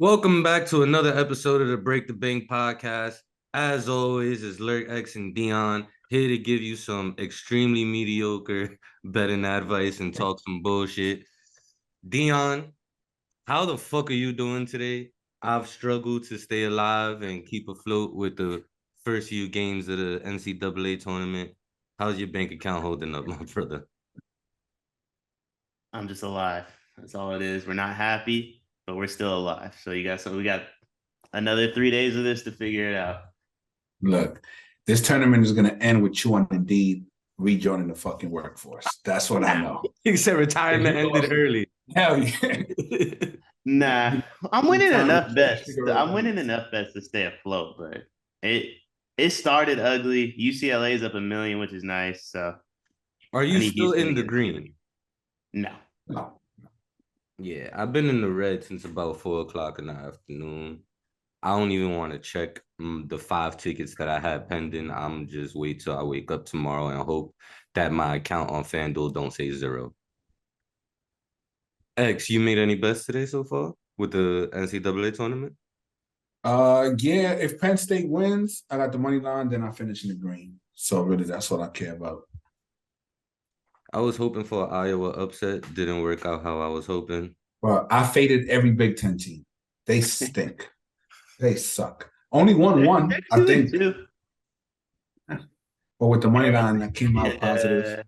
Welcome back to another episode of the Break the Bank podcast. As always, it's Lerk X and Deion here to give you some extremely mediocre betting advice and talk some bullshit. Deion, how the fuck are you doing today? I've struggled to stay alive and keep afloat with the first few games of the NCAA tournament. How's your bank account holding up, my brother? I'm just alive. That's all it is. We're not happy, but we're still alive. So we got another 3 days of this to figure it out. Look, this tournament is going to end with you on Indeed rejoining the fucking workforce. That's what I know. He said retirement ended early. Hell yeah. Nah, I'm winning enough bets. I'm winning enough bets to stay afloat, but it started ugly. UCLA's up 1 million, which is nice. So Are you still in the green? No. No. Yeah, I've been in the red since about 4 o'clock in the afternoon. I don't even want to check the 5 tickets that I had pending. I'm just wait till I wake up tomorrow and hope that my account on FanDuel don't say zero. X, you made any bets today so far with the NCAA tournament? Yeah, if Penn State wins, I got the money line, then I finish in the green. So really, that's what I care about. I was hoping for an Iowa upset. Didn't work out how I was hoping. Well, I faded every Big Ten team. They stink. They suck. Only won, I think. But with the money line, that came out positive.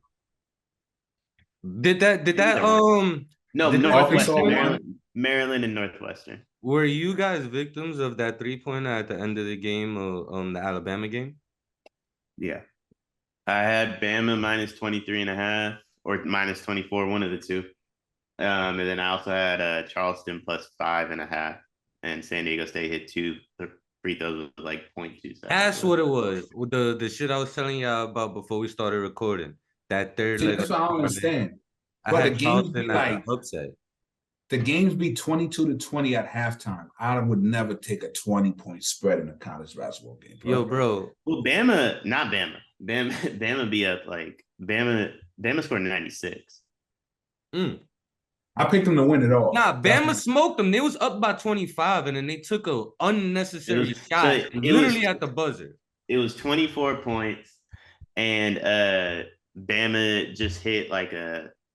Did that No, did Northwestern, Maryland and Northwestern. Were you guys victims of that 3-pointer at the end of the game on the Alabama game? Yeah. I had Bama minus 23.5 or minus 24, one of the two. And then I also had Charleston plus 5.5, and San Diego State hit two free throws with like 0.2 seconds. That's what it was. With the shit I was telling y'all about before we started recording. That third leg. That's what I don't understand. But the games be like upset. The games be 22-20 at halftime. I would never take a 20-point spread in a college basketball game. Bro. Yo, bro. Well, Bama be up like Bama scored 96. I picked them to win it all. Nah, Bama smoked them. They was up by 25, and then they took a unnecessary shot literally at the buzzer. It was 24 points, and Bama just hit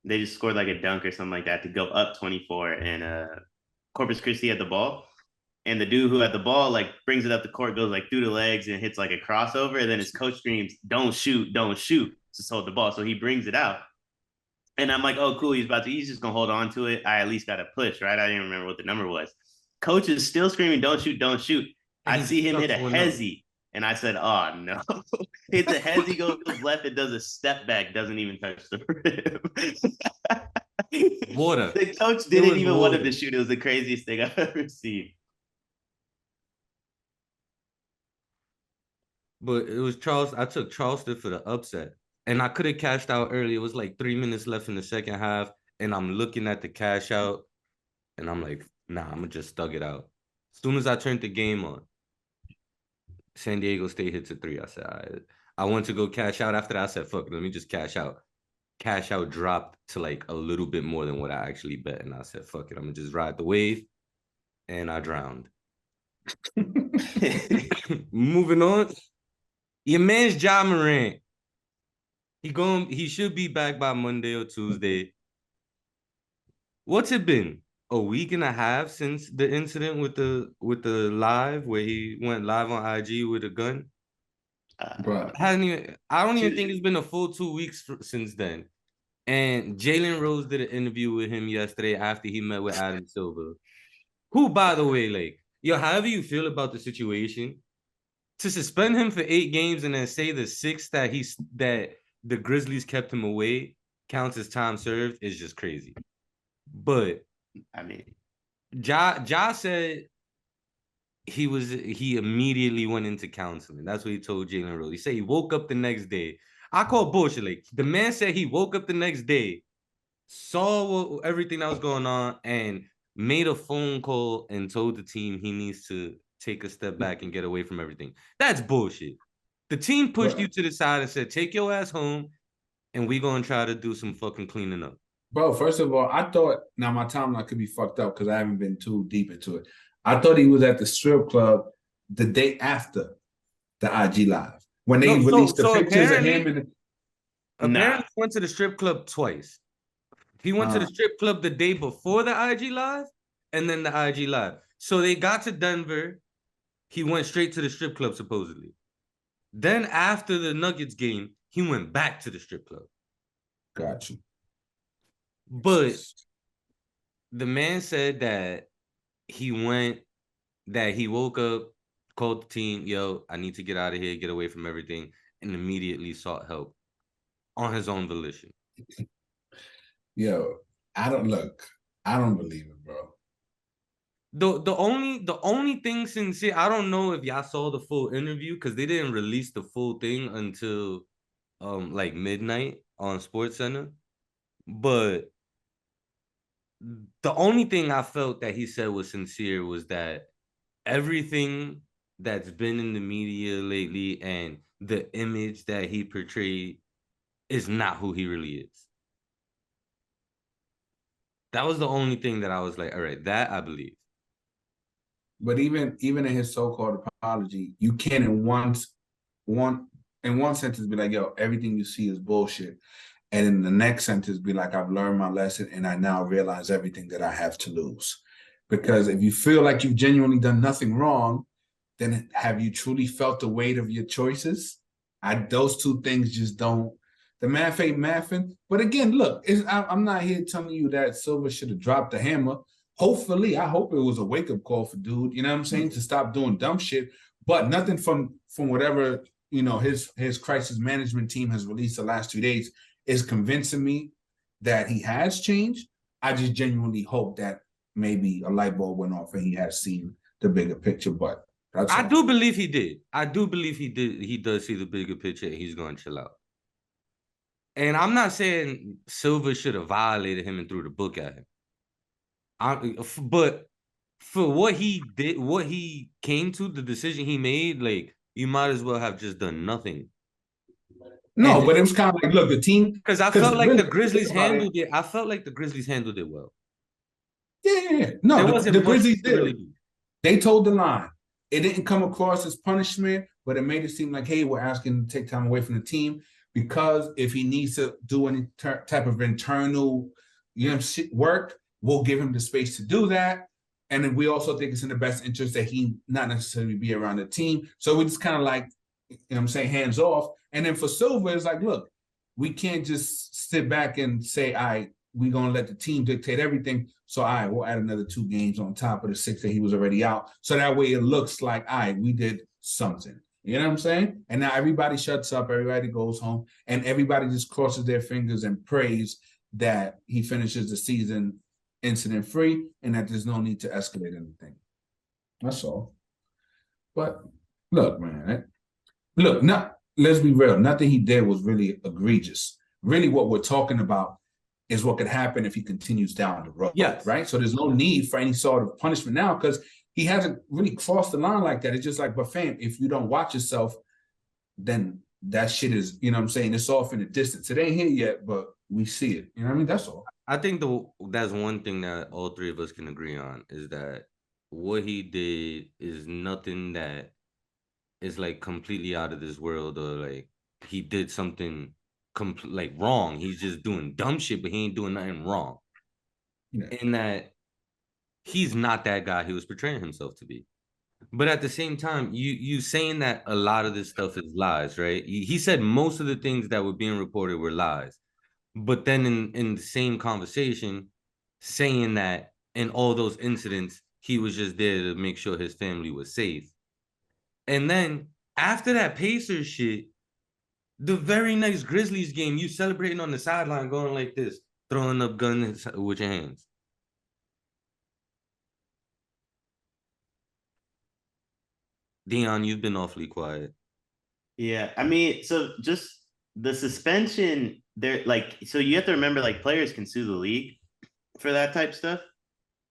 they just scored like a dunk or something like that to go up 24, and Corpus Christi had the ball. And the dude who had the ball like brings it up the court, goes like through the legs and hits like a crossover. And then his coach screams, "Don't shoot, don't shoot," to hold the ball. So he brings it out. And I'm like, oh, cool. He's just going to hold on to it. I at least got to push, right? I didn't remember what the number was. Coach is still screaming, "Don't shoot, don't shoot." I see him hit a hezzy. And I said, oh, no. Hits a hezzy, goes left, and does a step back, doesn't even touch the rim. Water. The coach didn't even want him to shoot. It was the craziest thing I've ever seen. But it was Charleston. I took Charleston for the upset. And I could have cashed out early. It was like 3 minutes left in the second half. And I'm looking at the cash out. And I'm like, nah, I'm going to just thug it out. As soon as I turned the game on, San Diego State hits a 3. I said, I went to go cash out. After that, I said, fuck, let me just cash out. Cash out dropped to like a little bit more than what I actually bet. And I said, fuck it, I'm going to just ride the wave. And I drowned. Moving on. Your man's Ja Morant. He should be back by Monday or Tuesday. What's it been? A week and a half since the incident with the live where he went live on IG with a gun? I don't even think it's been a full 2 weeks since then. And Jalen Rose did an interview with him yesterday after he met with Adam Silver. Who, by the way, like, yo, however you feel about the situation, to suspend him for 8 games and then say the 6 that the Grizzlies kept him away counts as time served is just crazy. But I mean, Ja said he immediately went into counseling. That's what he told Jalen Rose. He said he woke up the next day. I call bullshit. Like, the man said he woke up the next day, saw everything that was going on, and made a phone call and told the team he needs to take a step back and get away from everything. That's bullshit. The team pushed you to the side and said, take your ass home, and we're going to try to do some fucking cleaning up. Bro, first of all, I thought, now my timeline could be fucked up because I haven't been too deep into it. I thought he was at the strip club the day after the IG live when they No, released the so pictures of him and Nah. apparently he went to the strip club twice. He went to the uh, strip club the day before the IG live, and then the IG live. So they got to Denver. He went straight to the strip club supposedly. Then after the Nuggets game, he went back to the strip club. got you. But the man said that he woke up, called the team, yo, I need to get out of here, get away from everything, and immediately sought help on his own volition. Yo, I don't believe it, bro. The only thing sincere, I don't know if y'all saw the full interview because they didn't release the full thing until like midnight on Sports Center. But the only thing I felt that he said was sincere was that everything that's been in the media lately and the image that he portrayed is not who he really is. That was the only thing that I was like, all right, that I believe. But even in his so-called apology, you can't in one sentence be like, yo, everything you see is bullshit. And in the next sentence be like, I've learned my lesson and I now realize everything that I have to lose. Because if you feel like you've genuinely done nothing wrong, then have you truly felt the weight of your choices? Those two things just don't. The math ain't mathing. But again, look, I'm not here telling you that Silver should have dropped the hammer. Hopefully, I hope it was a wake-up call for dude, you know what I'm saying, to stop doing dumb shit. But nothing from whatever, his crisis management team has released the last 2 days is convincing me that he has changed. I just genuinely hope that maybe a light bulb went off and he has seen the bigger picture. But that's I all. do believe he did. I do believe he did. He does see the bigger picture and he's going to chill out. And I'm not saying Silver should have violated him and threw the book at him. But for what he did, what he came to, the decision he made, like you might as well have just done nothing. No, but it was kind of like, look, the team, because I because felt like really, the Grizzlies handled it. it. I felt like the Grizzlies handled it well. Yeah. No, There the wasn't much Grizzlies to really did. do. They told the line. It didn't come across as punishment, but it made it seem like, hey, we're asking him to take time away from the team because if he needs to do any type of internal, work, we'll give him the space to do that. And then we also think it's in the best interest that he not necessarily be around the team. So we just kind of like, I'm saying, hands off. And then for Silver, it's like, look, we can't just sit back and say, all right, we're going to let the team dictate everything. So, all right, we'll add another 2 games on top of the 6 that he was already out. So that way it looks like, all right, we did something. You know what I'm saying? And now everybody shuts up, everybody goes home, and everybody just crosses their fingers and prays that he finishes the season incident free and that there's no need to escalate anything. That's all. But look, man, let's be real. Nothing he did was really egregious. Really, what we're talking about is what could happen if he continues down the road, Yes. right? So there's no need for any sort of punishment now because he hasn't really crossed the line like that. It's just like, but fam, if you don't watch yourself, then that shit is, you know what I'm saying? It's off in the distance. It ain't here yet, but we see it. You know what I mean? That's all. I think that's one thing that all three of us can agree on is that what he did is nothing that is like completely out of this world or like he did something like wrong. He's just doing dumb shit, but he ain't doing nothing wrong. Yeah. In that he's not that guy he was portraying himself to be. But at the same time, you saying that a lot of this stuff is lies, right? He said most of the things that were being reported were lies. But then in the same conversation, saying that in all those incidents, he was just there to make sure his family was safe. And then after that Pacers shit, the very next Grizzlies game, you celebrating on the sideline, going like this, throwing up guns with your hands. Deion, you've been awfully quiet. Yeah, I mean, so just the suspension there, like, so you have to remember, like, players can sue the league for that type stuff.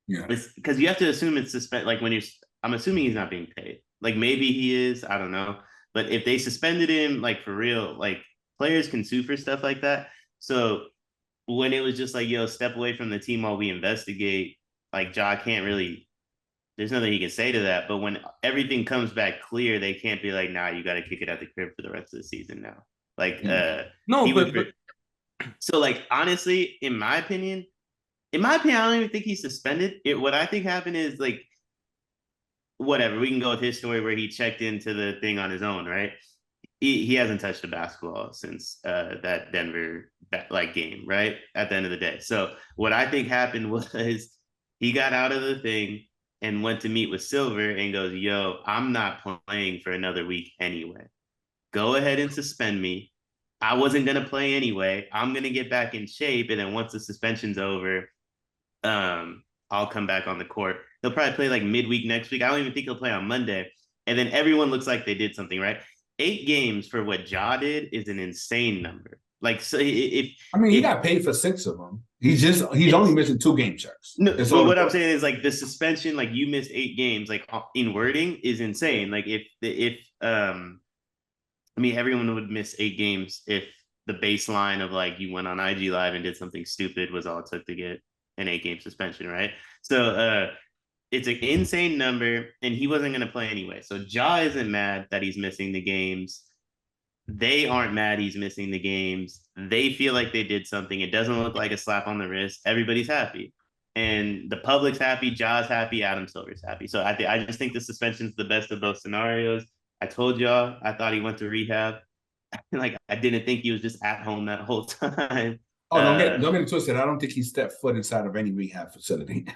Yeah. Because you have to assume it's suspend. Like when I'm assuming he's not being paid. Like maybe he is. I don't know. But if they suspended him, like for real, like players can sue for stuff like that. So when it was just like, yo, step away from the team while we investigate, like Ja can't really there's nothing he can say to that. But when everything comes back clear, they can't be like, nah, you got to kick it at the crib for the rest of the season now. Like, no, he but, would. So, like, honestly, in my opinion, I don't even think he's suspended. What I think happened is like, whatever. We can go with his story where he checked into the thing on his own, right? He hasn't touched a basketball since that Denver like game, right? At the end of the day. So what I think happened was he got out of the thing and went to meet with Silver and goes, "Yo, I'm not playing for another week anyway. Go ahead and suspend me. I wasn't gonna play anyway. I'm gonna get back in shape, and then once the suspension's over, I'll come back on the court. He'll probably play like midweek next week. I don't even think he'll play on Monday. And then everyone looks like they did something, right? 8 games for what Ja did is an insane number. Like, so if I mean, he got paid for 6 of them. He's only missing 2 game checks. No, but what I'm saying is like the suspension, like you missed 8 games, like in wording is insane. Like if I mean everyone would miss 8 games if the baseline of like you went on IG Live and did something stupid was all it took to get an 8-game suspension, right? So it's an insane number, and he wasn't going to play anyway. So Ja isn't mad that he's missing the games. They aren't mad he's missing the games. They feel like they did something. It doesn't look like a slap on the wrist. Everybody's happy. And the public's happy, Ja's happy, Adam Silver's happy. So I just think the suspension's the best of both scenarios. I told y'all I thought he went to rehab. Like I didn't think he was just at home that whole time. Oh, don't get it twisted. I don't think he stepped foot inside of any rehab facility.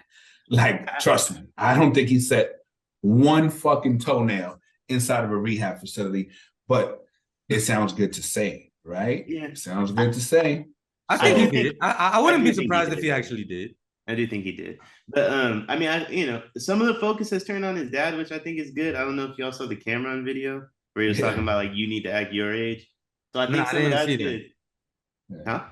Like, trust me, I don't think he set one fucking toenail inside of a rehab facility. But it sounds good to say, right? Yeah, it sounds good to say. I think he did. I wouldn't be surprised if he actually did. I do think he did. But I mean, some of the focus has turned on his dad, which I think is good. I don't know if y'all saw the Cameron video where he was talking about like you need to act your age. So I think some of that's good. Huh?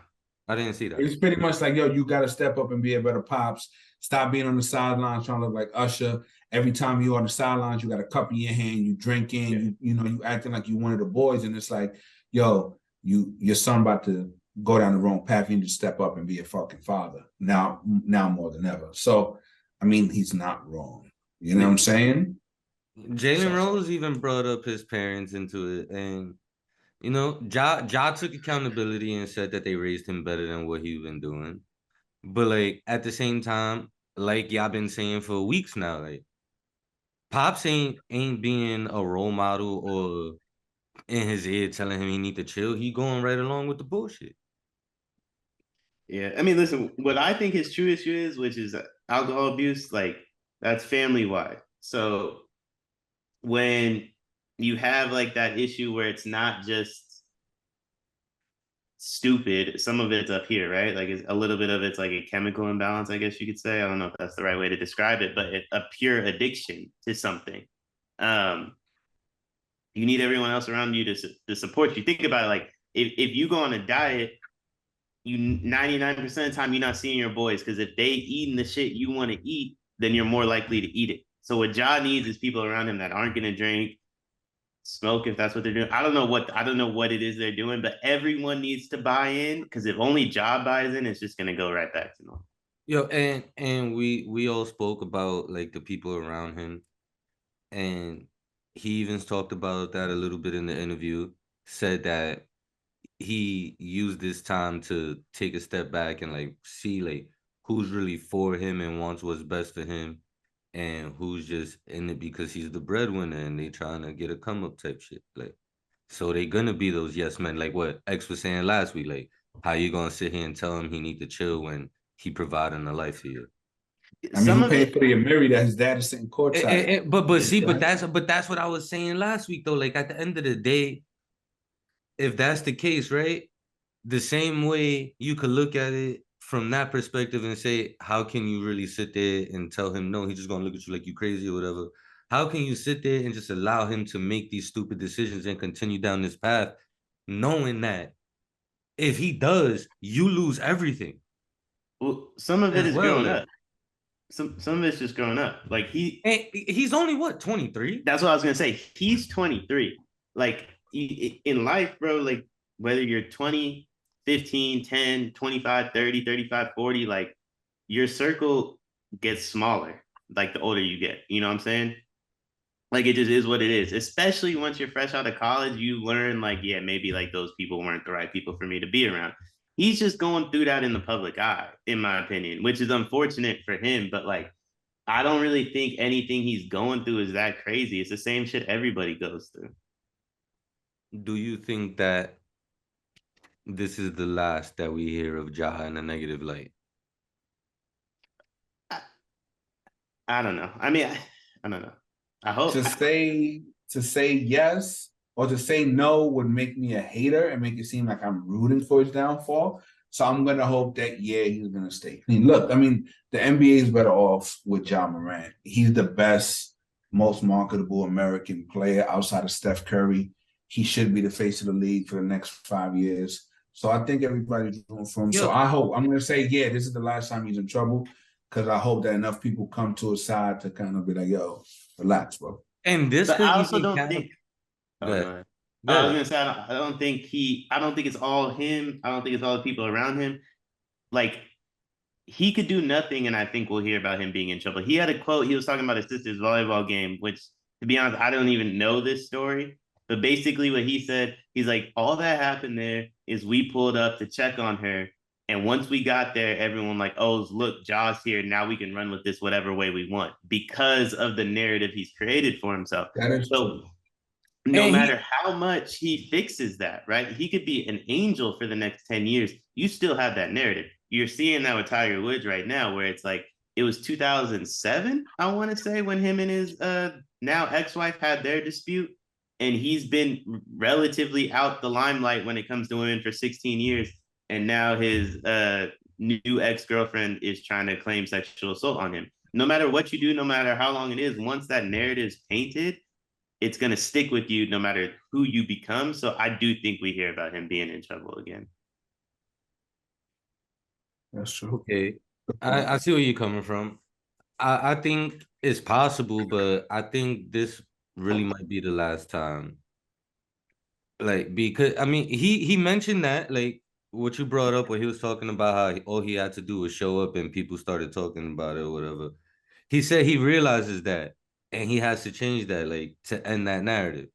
I didn't see that. It's pretty much like, yo, you got to step up and be a better pops. Stop being on the sidelines trying to look like Usher. Every time you're on the sidelines, you got a cup in your hand, you drinking, you acting like you one of the boys. And it's like, yo, your son about to go down the wrong path. You need to step up and be a fucking father now more than ever. So, I mean, he's not wrong. You know what I'm saying? Jalen Rose even brought up his parents into it. And, Ja took accountability and said that they raised him better than what he's been doing. But, like, at the same time, like y'all been saying for weeks now, like, Pops ain't being a role model or in his ear telling him he need to chill. He going right along with the bullshit. Yeah, I mean, listen, what I think his true issue is, which is alcohol abuse, like that's family wide. So when you have like that issue where it's not just stupid, some of it's up here, right? Like it's a little bit of it's like a chemical imbalance, I guess you could say. I don't know if that's the right way to describe it, but a pure addiction to something. You need everyone else around you to support you. Think about it, like if you go on a diet, you 99% of the time you're not seeing your boys, because if they eating the shit you want to eat, then you're more likely to eat it. So what Ja needs is people around him that aren't gonna drink, smoke if that's what they're doing. I don't know what it is they're doing, but everyone needs to buy in, because if only Ja buys in, it's just gonna go right back to normal. Yo, and we all spoke about like the people around him, and he even talked about that a little bit in the interview. Said that he used this time to take a step back and like see like who's really for him and wants what's best for him, and who's just in it because he's the breadwinner and they trying to get a come up type shit. Like, so they gonna be those yes men, like what X was saying last week. Like, how you gonna sit here and tell him he need to chill when he providing a life here? I mean, he paid for the Amiri that his dad is sitting courtside. But that's what I was saying last week though. Like at the end of the day, if that's the case, right? The same way you could look at it from that perspective and say, how can you really sit there and tell him no, he's just gonna look at you like you crazy or whatever? How can you sit there and just allow him to make these stupid decisions and continue down this path, knowing that if he does, you lose everything? Well, some of it is growing up. Some of it's just growing up. Like he's only what, 23? That's what I was gonna say. He's 23. Like in life, bro, like whether you're 20, 15, 10, 25, 30, 35, 40, like your circle gets smaller. like the older you get. You know what I'm saying? Like it just is what it is. Especially once you're fresh out of college, you learn like, yeah, maybe like those people weren't the right people for me to be around. He's just going through that in the public eye, in my opinion, which is unfortunate for him. But like, I don't really think anything he's going through is that crazy. It's the same shit everybody goes through. Do you think that this is the last that we hear of Ja in a negative light? I, I don't know. I mean, I don't know. I hope. To say yes or to say no would make me a hater and make it seem like I'm rooting for his downfall. So I'm gonna hope that he's gonna stay. I mean, look, the NBA is better off with Ja Morant. He's the best, most marketable American player outside of Steph Curry. He should be the face of the league for the next 5 years. So I think everybody's rooting for him. So I hope I'm gonna say, this is the last time he's in trouble because I hope that enough people come to his side to kind of be like, yo, relax, bro. And this but could I also even don't count. think. Oh, Good. no. I was Good. gonna say I don't think I don't think it's all him. I don't think it's all the people around him. Like he could do nothing, and I think we'll hear about him being in trouble. He had a quote. He was talking about his sister's volleyball game, which, to be honest, I don't even know this story. But basically, what he said, he's like, all that happened there is we pulled up to check on her, and once we got there, everyone like, oh, look, Ja's here. Now we can run with this whatever way we want because of the narrative he's created for himself. That is So true. no matter how much he fixes that, right? He could be an angel for the next 10 years. You still have that narrative. You're seeing that with Tiger Woods right now, where it's like, it was 2007, I want to say, when him and his now ex-wife had their dispute. And he's been relatively out the limelight when it comes to women for 16 years. And now his new ex-girlfriend is trying to claim sexual assault on him. No matter what you do, no matter how long it is, once that narrative is painted, it's going to stick with you no matter who you become. So I do think we hear about him being in trouble again. That's true. Okay. I see where you're coming from. I think it's possible, but I think this really might be the last time. Like, because I mean, he mentioned that, like what you brought up when he was talking about how all he had to do was show up and people started talking about it or whatever. He said he realizes that and he has to change that, like, to end that narrative.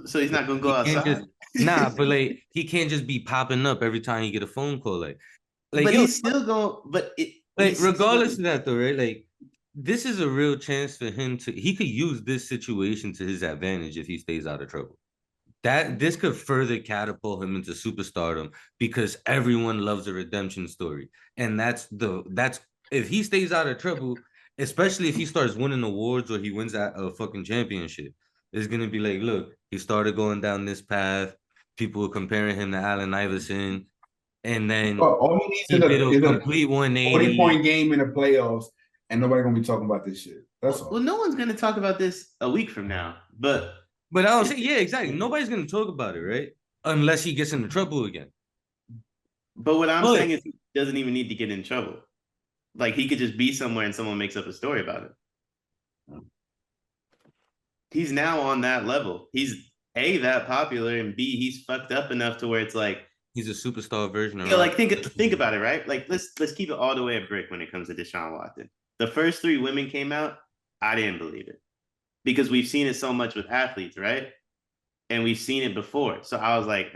So he's not going to go He can't outside. but like he can't just be popping up every time he get a phone call. Like but yo, he's still going. like regardless of that though, right? Like this is a real chance for him to. He could use this situation to his advantage if he stays out of trouble. That this could further catapult him into superstardom because everyone loves a redemption story, and that's if he stays out of trouble, especially if he starts winning awards or he wins a fucking championship, it's gonna be like, look, he started going down this path. People were comparing him to Allen Iverson, and then all he needs he did a is a complete 180 40-point game in the playoffs, and nobody's gonna be talking about this shit. That's all. Well, no one's going to talk about this a week from now, but I don't say, yeah, exactly. Nobody's gonna talk about it, right? Unless he gets into trouble again. But what I'm saying is he doesn't even need to get in trouble. Like he could just be somewhere and someone makes up a story about it. He's now on that level. He's A, that popular, and B, he's fucked up enough to where it's like he's a superstar version of like think about it, right? Like let's keep it all the way a brick when it comes to Deshaun Watson. The first 3 women came out, I didn't believe it. Because we've seen it so much with athletes, right? And we've seen it before. So I was like,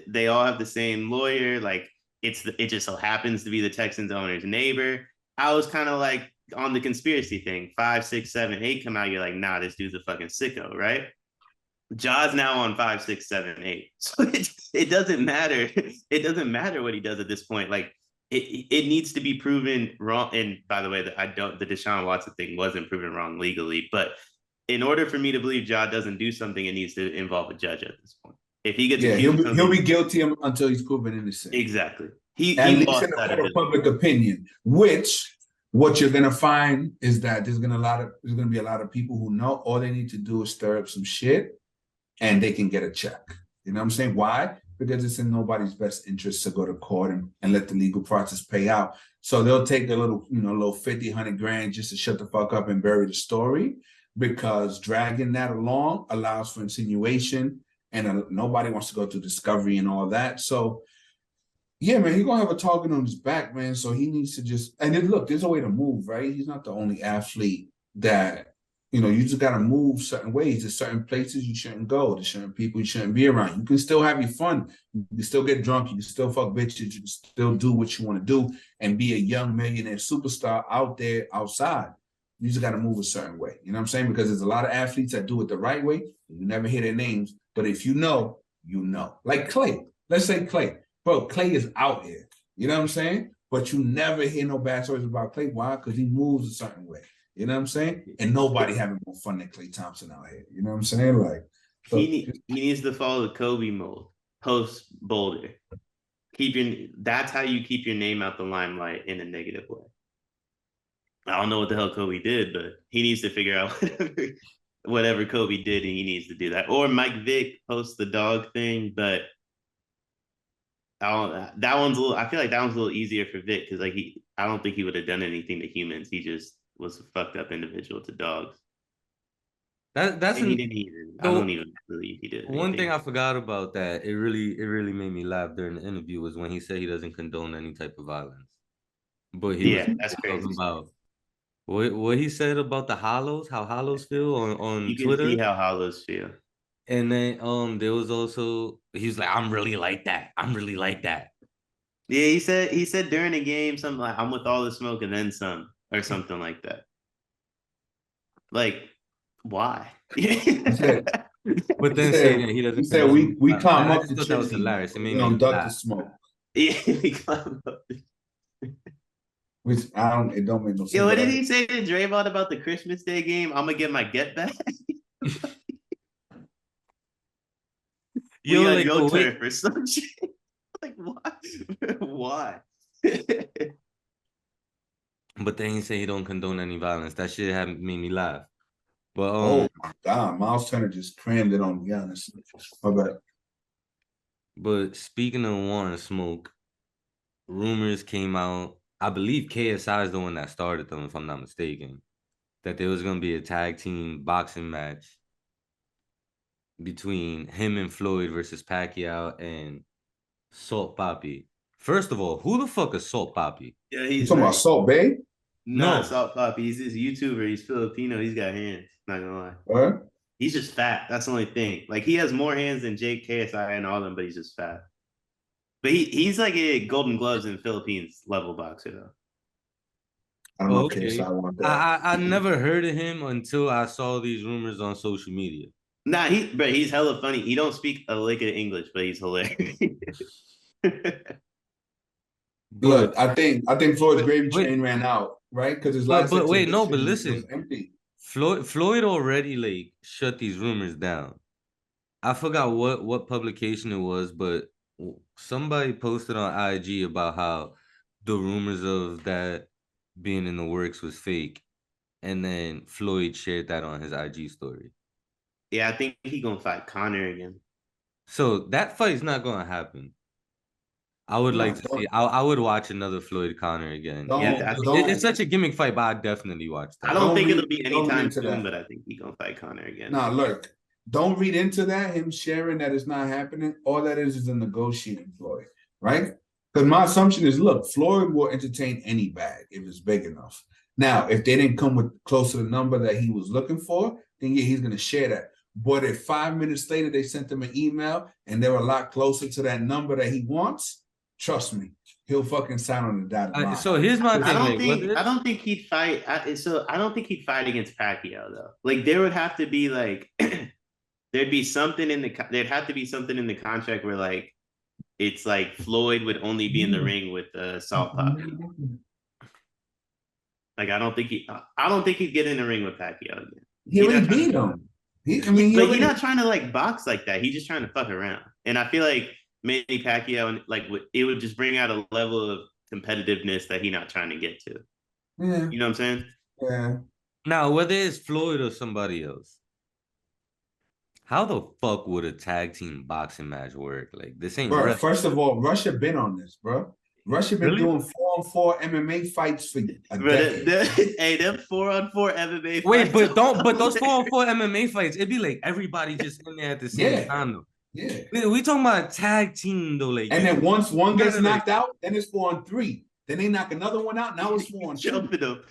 they all have the same lawyer. Like it just so happens to be the Texans owner's neighbor. I was kind of like on the conspiracy thing. 5, 6, 7, 8 come out. You're like, nah, this dude's a fucking sicko, right? Ja's now on 5, 6, 7, 8. So it doesn't matter. It doesn't matter what he does at this point. Like it needs to be proven wrong. And by the way, the Deshaun Watson thing wasn't proven wrong legally, but in order for me to believe Ja doesn't do something, it needs to involve a judge at this point. If he gets accused, he'll be guilty until he's proven innocent. Exactly. At least in the court of public opinion, which what you're gonna find is that there's gonna be a lot of people who know all they need to do is stir up some shit and they can get a check. You know what I'm saying? Why? Because it's in nobody's best interest to go to court and let the legal process pay out. So they'll take a little 50, 100 grand just to shut the fuck up and bury the story, because dragging that along allows for insinuation and nobody wants to go through discovery and all that. So yeah, man, he's gonna have a target on his back, man. So he needs to just, and then look, there's a way to move, right? He's not the only athlete that, you just got to move certain ways. There's certain places you shouldn't go. There's certain people you shouldn't be around. You can still have your fun. You can still get drunk. You can still fuck bitches. You can still do what you want to do and be a young millionaire superstar out there outside. You just got to move a certain way. You know what I'm saying? Because there's a lot of athletes that do it the right way. You never hear their names. But if you know, you know. Like Clay. Let's say Clay. Bro, Clay is out here. You know what I'm saying? But you never hear no bad stories about Clay. Why? Because he moves a certain way. You know what I'm saying? And nobody having more fun than Klay Thompson out here. You know what I'm saying? Like, he needs to follow the Kobe mold, post Boulder. That's how you keep your name out the limelight in a negative way. I don't know what the hell Kobe did, but he needs to figure out whatever Kobe did, and he needs to do that. Or Mike Vick post the dog thing, but that one's a little. I feel like that one's a little easier for Vick because I don't think he would have done anything to humans. He just was a fucked up individual to dogs. He didn't even. I don't even believe he did. One thing I forgot about that it really made me laugh during the interview was when he said he doesn't condone any type of violence. But that's crazy. About what he said about the hollows, how hollows feel on you can Twitter. See how hollows feel. And then there was also he's like, I'm really like that. I'm really like that. Yeah, he said during the game something like I'm with all the smoke and then some or something like that. Like, why? But then saying that he doesn't. He said we climb up the chimney. That was hilarious. It made me duck the smoke. Yeah, we climb up. Which it don't make no sense. Yo, what did he say to Draymond about the Christmas Day game? I'm gonna get my get back. Yo, like your turf or some shit. Like why? But then he said he don't condone any violence. That shit made me laugh. But oh my God, Miles Turner just crammed it on Giannis. My bad. But speaking of wanting smoke, rumors came out. I believe KSI is the one that started them, if I'm not mistaken, that there was gonna be a tag team boxing match between him and Floyd versus Pacquiao and Salt Papi. First of all, who the fuck is Salt Papi? Yeah, he's talking about Salt Bae? No, Salt Papi. He's this YouTuber. He's Filipino. He's got hands. Not gonna lie. What? He's just fat. That's the only thing. Like he has more hands than Jake, KSI, and all of them, but he's just fat. But he's like a Golden Gloves in Philippines level boxer though. I don't know. KSI want that. I never heard of him until I saw these rumors on social media. Nah, he's hella funny. He don't speak a lick of English, but he's hilarious. Look, I think Floyd's gravy train ran out, right? Because his last. But listen, empty. Floyd already like shut these rumors down. I forgot what publication it was, but somebody posted on IG about how the rumors of that being in the works was fake, and then Floyd shared that on his IG story. Yeah, I think he's gonna fight Conor again. So that fight's not gonna happen. I would like to see. I would watch another Floyd Conor again. It's such a gimmick fight, but I'd definitely watch that. I don't think it'll be anytime soon, but I think he's gonna fight Conor again. Nah, look, don't read into that. Him sharing that it's not happening. All that is a negotiating Floyd, right? Because my assumption is, look, Floyd will entertain any bag if it's big enough. Now, if they didn't come with close to the number that he was looking for, then yeah, he's gonna share that. But if 5 minutes later they sent him an email and they're a lot closer to that number that he wants, trust me, he'll fucking sign on the dotted line. So here's my thing. I don't think he'd fight. I don't think he'd fight against Pacquiao though. Like there would have to be like there'd be something in the have to be something in the contract where like it's like Floyd would only be in the ring with Salt Papi. Like I don't think he'd get in the ring with Pacquiao again. He already beat him. He's not trying to like box like that. He's just trying to fuck around. And I feel like maybe Pacquiao and like it would just bring out a level of competitiveness that he's not trying to get to. Yeah. You know what I'm saying? Yeah. Now, whether it's Floyd or somebody else, how the fuck would a tag team boxing match work? Like this ain't. Bro, first of all, Russia been on this, bro. Russia been doing 4-on-4 MMA fights for a decade. Hey, them 4-on-4 MMA fights. Wait, but those 4-on-4 MMA fights, it'd be like everybody just in there at the same time though. Yeah. We talking about a tag team though, like. And then once one gets knocked out, then it's 4-on-3. Then they knock another one out. Now it's 4 and 2. Jumping them.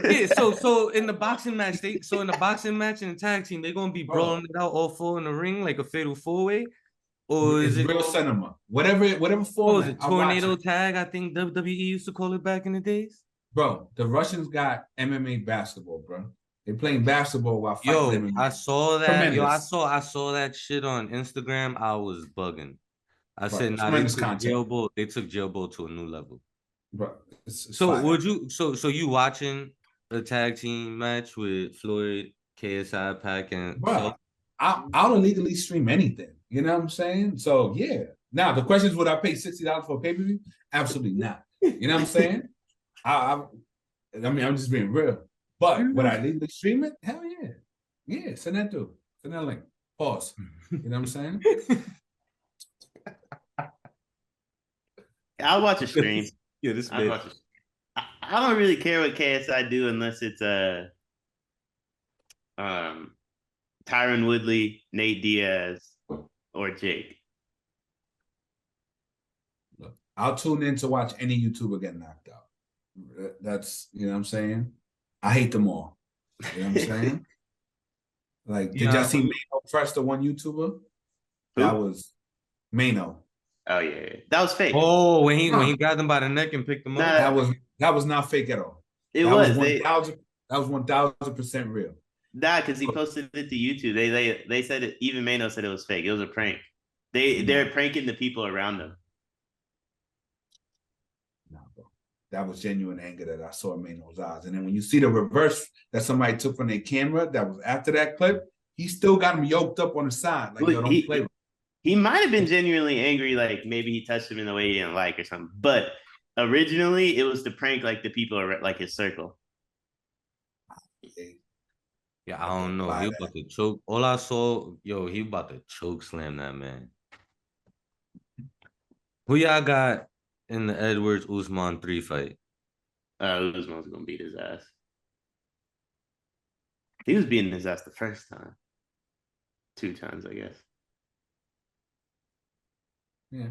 Yeah, so in the boxing match, in the tag team, they're gonna be brawling it out all four in the ring like a fatal four-way, or It's is it real cinema. Whatever what was format. it, tornado tag? I think WWE used to call it back in the days. Bro, the Russians got MMA basketball, bro. They're playing basketball while fighting Yo, MMA. I saw that. Tremendous. I saw that shit on Instagram. I was bugging. I Bro, said, nah, tremendous content. They took jailboat to a new level. Bro, it's So fire. would you so you watching a tag team match with Floyd, KSI, Pac, and Bro, I'll illegally stream anything. You know what I'm saying? So yeah. Now the question is, would I pay $60 for a pay-per-view? Absolutely not. You know what I'm saying? I mean, I'm just being real. But would I legally stream it? Hell yeah. Yeah, send that through. Send that link. Pause. You know what I'm saying? I'll watch a stream. Yeah, this I don't really care what KSI do unless it's Tyron Woodley, Nate Diaz, or Jake. Look, I'll tune in to watch any YouTuber get knocked out. That's, you know what I'm saying? I hate them all. You know what I'm saying? Like, did y'all see Mano press the one YouTuber? That was Mano. Oh yeah, that was fake. Oh, when he got them by the neck and picked them up. That was not fake at all. That was 1,000. That was 1,000% real. Nah, because he posted it to YouTube. They said it. Even Mano said it was fake. It was a prank. They're pranking the people around them. Nah, bro. That was genuine anger that I saw in Mano's eyes. And then when you see the reverse that somebody took from their camera that was after that clip, he still got him yoked up on the side. Like, yo, don't play with him. He might have been genuinely angry, like maybe he touched him in a way he didn't like or something. But originally, it was to prank like the people like his circle. Yeah, I don't know. He about to choke. All I saw, he about to choke slam that man. Who y'all got in the Edwards Usman 3 fight? Usman's gonna beat his ass. He was beating his ass the first time. 2 times, I guess. Yeah.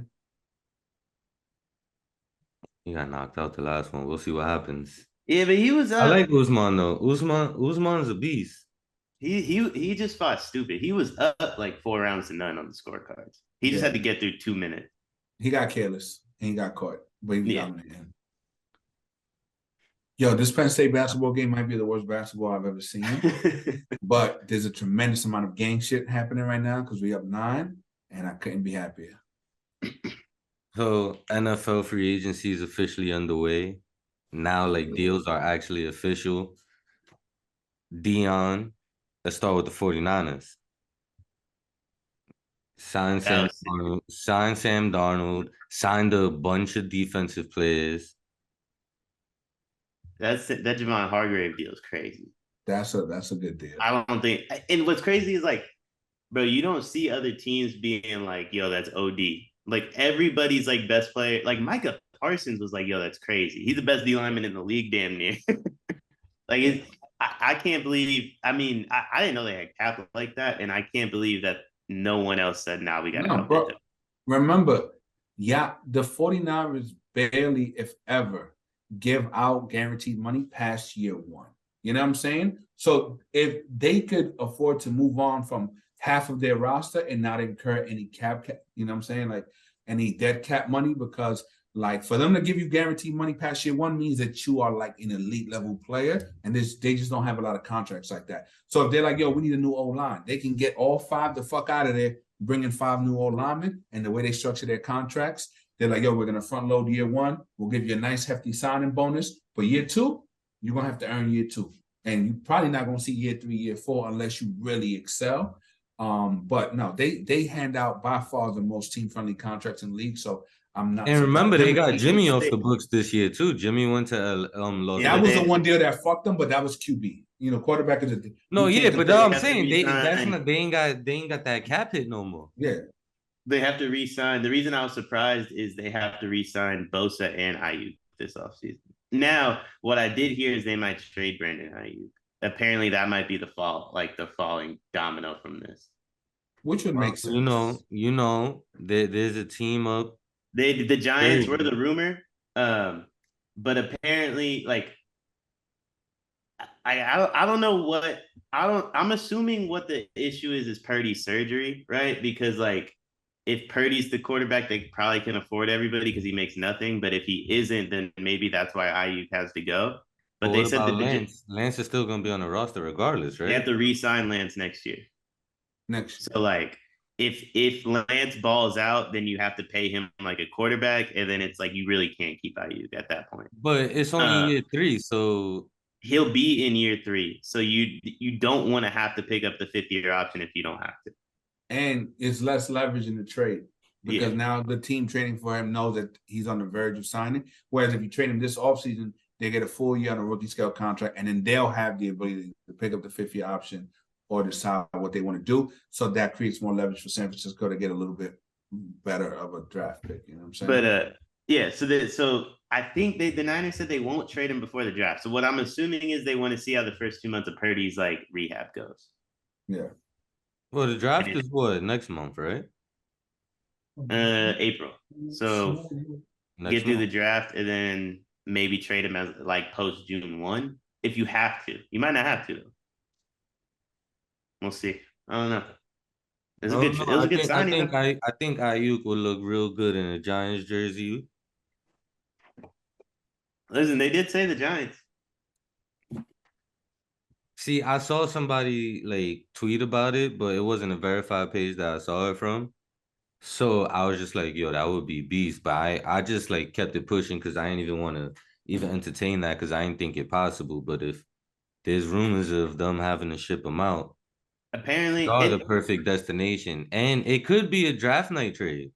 He got knocked out the last one. We'll see what happens. Yeah, but he was I like Usman though. Usman's a beast. He just fought stupid. He was up like 4 rounds to none on the scorecards. He just had to get through 2 minutes. He got careless and he got caught. But he got him. Yo, this Penn State basketball game might be the worst basketball I've ever seen. But there's a tremendous amount of gang shit happening right now because we up 9, and I couldn't be happier. So NFL free agency is officially underway. Now, like, deals are actually official. Deion, let's start with the 49ers. Signed Sam Darnold, signed a bunch of defensive players. That Javon Hargrave deal is crazy. That's a good deal. I don't think, and what's crazy is like, bro, you don't see other teams being like, yo, that's OD. Like everybody's like best player. Like Micah Parsons was like, yo, that's crazy. He's the best D lineman in the league, damn near. Like I can't believe. I mean, I didn't know they had cap like that, and I can't believe that no one else said, "Now we got to." Bro, remember, the 49ers barely, if ever, give out guaranteed money past year 1. You know what I'm saying? So if they could afford to move on from half of their roster and not incur any cap, you know what I'm saying? Like any dead cap money, because like for them to give you guaranteed money past year 1 means that you are like an elite level player, and they just don't have a lot of contracts like that. So if they're like, yo, we need a new O-line, they can get all 5 the fuck out of there, bring in 5 new O-linemen, and the way they structure their contracts, they're like, yo, we're going to front load year 1. We'll give you a nice hefty signing bonus. But year 2, you're going to have to earn year 2. And you're probably not going to see year 3, year 4 unless you really excel. But no, they hand out by far the most team-friendly contracts in the league. So I'm not. And remember, they got Jimmy off the books this year too. Jimmy went to Los that was the one deal that fucked them, but that was QB. You know, quarterback is a no, yeah, but I'm saying they ain't got that cap hit no more. Yeah. They have to re-sign. The reason I was surprised is they have to re-sign Bosa and Ayuk this offseason. Now, what I did hear is they might trade Brandon Ayuk. Apparently, that might be the falling domino from this. Which would make sense. You know, there's a team up. The Giants were the rumor. but apparently, like I don't know what I'm assuming what the issue is Purdy's surgery, right? Because like if Purdy's the quarterback, they probably can afford everybody because he makes nothing. But if he isn't, then maybe that's why Ayuk has to go. But But they what said about that Lance? Lance is still gonna be on the roster regardless, they right? have to re-sign Lance next year. next year. So like if Lance balls out, then you have to pay him like a quarterback, and then it's like you really can't keep Ayuk at that point. But it's only Uh, year 3, so he'll be in year 3, so you don't want to have to pick up the 5th-year option if you don't have to. And it's less leverage in the trade Yeah, because now the team trading for him knows that he's on the verge of signing. Whereas if you trade him this offseason, they get a full year on a rookie scale contract, and then they'll have the ability to pick up the 5th-year option or decide what they want to do. So that creates more leverage for San Francisco to get a little bit better of a draft pick. You know what I'm saying? but yeah. So I think the Niners said they won't trade him before the draft. So what I'm assuming is they want to see how the first 2 months of Purdy's like rehab goes. Yeah. well, the draft And, is what next month, right? April. So Next get through the month. draft and then maybe trade him as like post June 1 if you have to. You might not have to. We'll see. I don't know. I don't know. It was a good signing though. I think Ayuk will look real good in a Giants jersey. Listen, they did say the Giants. See, I saw somebody like tweet about it, but it wasn't a verified page that I saw it from. So I was just like, yo, that would be beast. But I just like kept it pushing because I didn't even want to even entertain that because I didn't think it possible. But if there's rumors of them having to ship them out, Apparently, are the perfect destination. And it could be a draft night trade.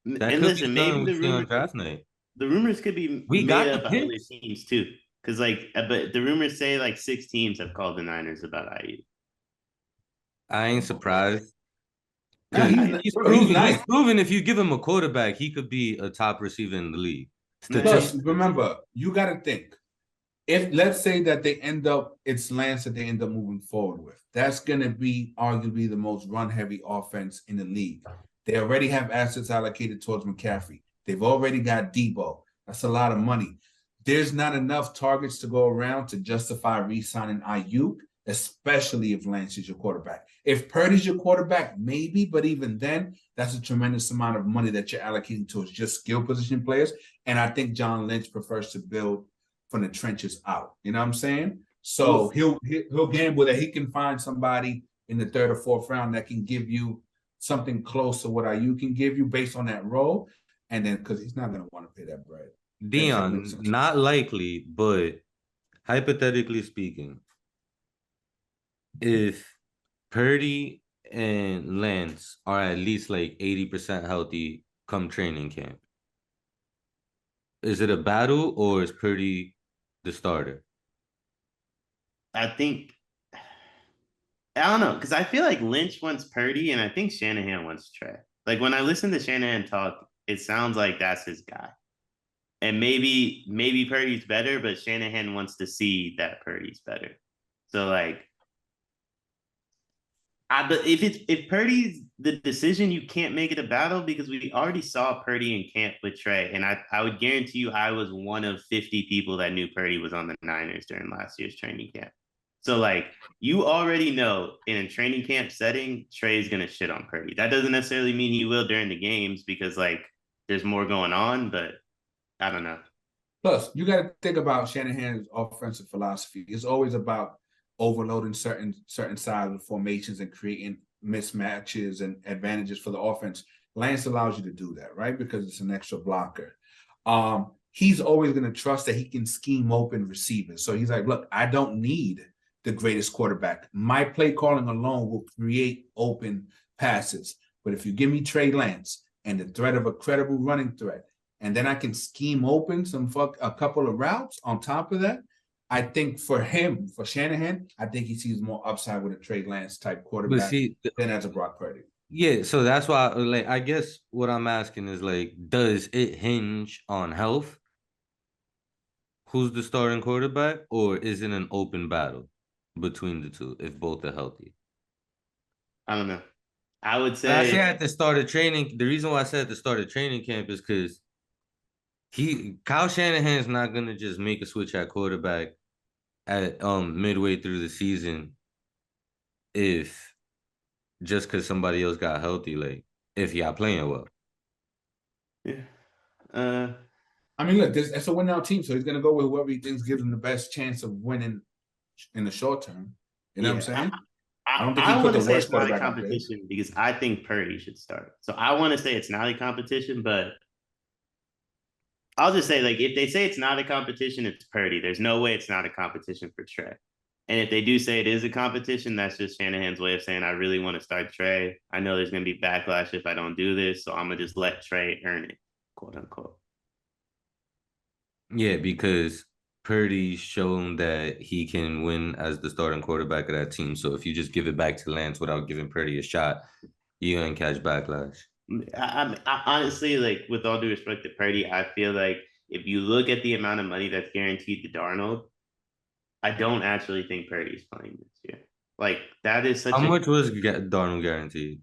That and could be listen, something maybe we see on draft night. the rumors could be We made got the up by other picks. teams too. Because like, but the rumors say like 6 teams have called the Niners about IU. I ain't surprised. Nah, Because he's he's nice. proven if you give him a quarterback, he could be a top receiver in the league. Plus, Statistically. remember, you got to think if let's say that they end up, it's Lance that they end up moving forward with. That's going to be arguably the most run-heavy offense in the league. They already have assets allocated towards McCaffrey. They've already got Debo. That's a lot of money. There's not enough targets to go around to justify re-signing Ayuk, especially if Lance is your quarterback. If Purdy's your quarterback, maybe, but even then, that's a tremendous amount of money that you're allocating towards just skill position players. And I think John Lynch prefers to build from the trenches out. You know what I'm saying? So Well, he'll gamble that he can find somebody in the 3rd or 4th round that can give you something close to what Ayuk can give you based on that role. And then because he's not going to want to pay that bread. That makes Deion, sense. not likely, but hypothetically speaking, if Purdy and Lance are at least like 80% healthy come training camp, is it a battle or is Purdy the starter? I think I don't know because I feel like Lynch wants Purdy and I think Shanahan wants Trey. Like when I listen to Shanahan talk, it sounds like that's his guy. And maybe Purdy's better, but Shanahan wants to see that Purdy's better. So like but if Purdy's the decision, you can't make it a battle because we already saw Purdy in camp with Trey, and I would guarantee you I was one of 50 people that knew Purdy was on the Niners during last year's training camp. So like you already know in a training camp setting, Trey's gonna shit on Purdy. That doesn't necessarily mean he will during the games because like there's more going on, but I don't know. Plus, you got to think about Shanahan's offensive philosophy. It's always about overloading certain sides of formations and creating mismatches and advantages for the offense. Lance allows you to do that, right? Because it's an extra blocker. He's always going to trust that he can scheme open receivers. So he's like, look, I don't need the greatest quarterback. My play calling alone will create open passes. But if you give me Trey Lance and the threat of a credible running threat, and then I can scheme open a couple of routes on top of that. I think for him, for Shanahan, I think he sees more upside with a Trey Lance type But quarterback see, than as a Brock Purdy. yeah, so that's why like I guess what I'm asking is like, does it hinge on health? Who's the starting quarterback, or is it an open battle between the two if both are healthy? I don't know. I would I say say at the start of training, the reason why I said at the start of training camp is because Kyle Shanahan's not gonna just make a switch at quarterback at midway through the season if just because somebody else got healthy, like if y'all playing well. Yeah. I mean, look, it's a win-now team, so he's gonna go with whoever he thinks gives him the best chance of winning in the short term. You know what I'm saying? I don't think he I put want the to say worst it's not a quarterback out there. competition because I think Purdy should start. So I want to say it's not a competition, but I'll just say, like, if they say it's not a competition, it's Purdy. There's no way it's not a competition for Trey. And if they do say it is a competition, that's just Shanahan's way of saying, I really want to start Trey. I know there's going to be backlash if I don't do this, so I'm going to just let Trey earn it, quote unquote. Yeah, because Purdy's shown that he can win as the starting quarterback of that team. So if you just give it back to Lance without giving Purdy a shot, you're gonna catch backlash. I honestly, like, with all due respect to Purdy, I feel like if you look at the amount of money that's guaranteed to Darnold, I don't actually think Purdy's playing this year. Like, that is such How much was Darnold guaranteed?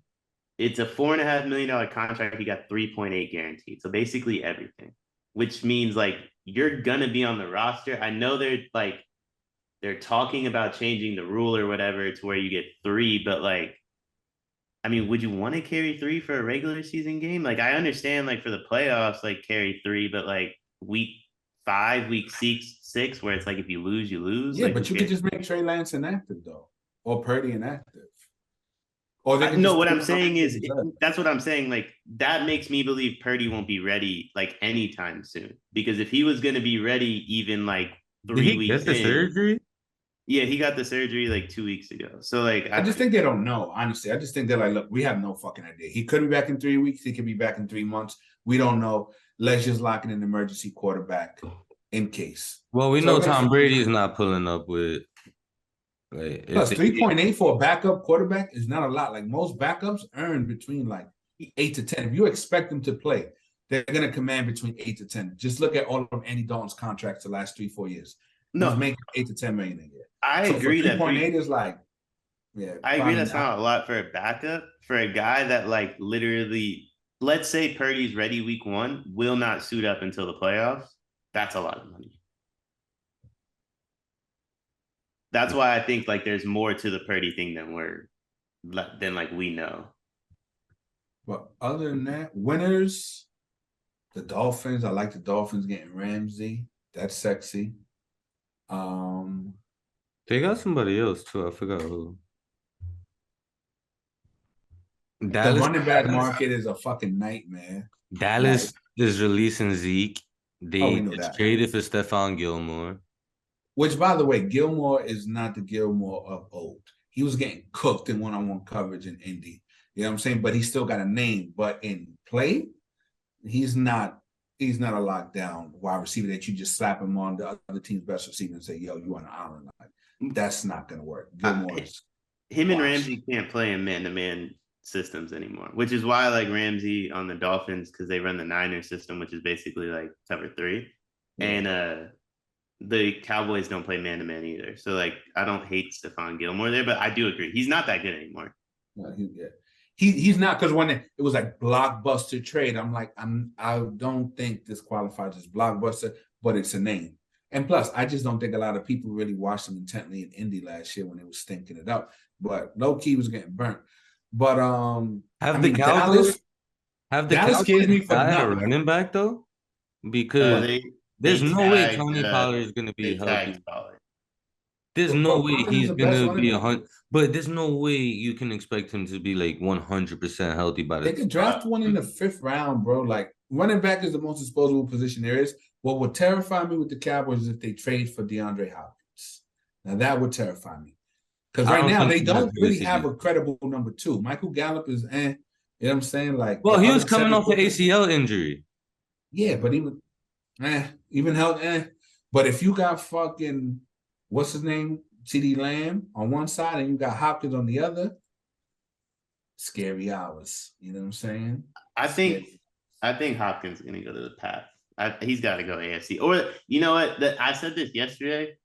it's a $4.5 million contract. He got 3.8 guaranteed. So basically everything, which means like you're gonna be on the roster. I know they're talking about changing the rule or whatever to where you get 3, but like, I mean, would you want to carry 3 for a regular season game? Like, I understand like for the playoffs, like carry 3, but like week 5, week 6, where it's like if you lose, you lose. Yeah, Like, but you could just make Trey Lance inactive though, or Purdy inactive. Or they could no, just what I'm saying is that's what I'm saying. Like, that makes me believe Purdy won't be ready like anytime soon. Because if he was going to be ready, even like Did 3 he weeks get the in, surgery? yeah, he got the surgery like 2 weeks ago. So like, I just think they don't know. Honestly, I just think they're like, look, we have no fucking idea. He could be back in 3 weeks. He could be back in 3 months. We don't know. Let's just lock in an emergency quarterback in case. Well, we So know it makes Tom sense. Brady is not pulling up with like if Plus, they 3.8 for a backup quarterback is not a lot. Like most backups earn between like 8 to 10. If you expect them to play, they're gonna command between 8 to 10. Just look at all of Andy Dalton's contracts the last 3-4 years. He's no, making 8 to 10 million a year. I So for agree that 3.8 is like, yeah, I agree probably that's not. not a lot for a backup. For a guy that like literally, let's say Purdy's ready week 1, will not suit up until the playoffs. That's a lot of money. That's why I think like there's more to the Purdy thing than like we know. But other than that, winners, the Dolphins. I like the Dolphins getting Ramsey. That's sexy. they got somebody else too. I forgot who. The Dallas running back market is a fucking nightmare. Like, Dallas is releasing Zeke. oh, we They know just that. traded for Stephon Gilmore. Which, by the way, Gilmore is not the Gilmore of old. He was getting cooked in one-on-one coverage in Indy. You know what I'm saying? But he still got a name. But in play, he's not. He's not a lockdown wide receiver that you just slap him on the other team's best receiver and say, "Yo, you on an island." Like, that's not gonna work. Gilmore is Him and washed. Ramsey can't play in man-to-man systems anymore, which is why I like Ramsey on the Dolphins because they run the Niner system, which is basically like cover 3. Yeah. And the Cowboys don't play man-to-man either. So like I don't hate Stephon Gilmore there, but I do agree. He's not that good anymore. No, he's not, because when it was like blockbuster trade, I'm like, I don't think this qualifies as blockbuster, but it's a name. And plus, I just don't think a lot of people really watched him intently in Indy last year when they was stinking it up. But low key was getting burnt. But Dallas scares me for got a nothing. running back though? Because They there's they no way tagged Tony Pollard is gonna be they healthy. tagged Pollard. There's no way Pollard is he's the best gonna be running back. 100. But there's no way you can expect him to be like 100% healthy by They the could draft one in the 5th round, bro. Like, running back is the most disposable position there is. What would terrify me with the Cowboys is if they trade for DeAndre Hopkins. Now that would terrify me. Because right now they don't really have a credible number 2. Michael Gallup is You know what I'm saying? Like, well, he was coming off an ACL injury. Yeah, but even held But if you got fucking what's his name? CeeDee Lamb on one side and you got Hopkins on the other, scary hours. You know what I'm saying? I think Hopkins is gonna go to the Pats. He's got to go AFC. Or you know what? I said this yesterday.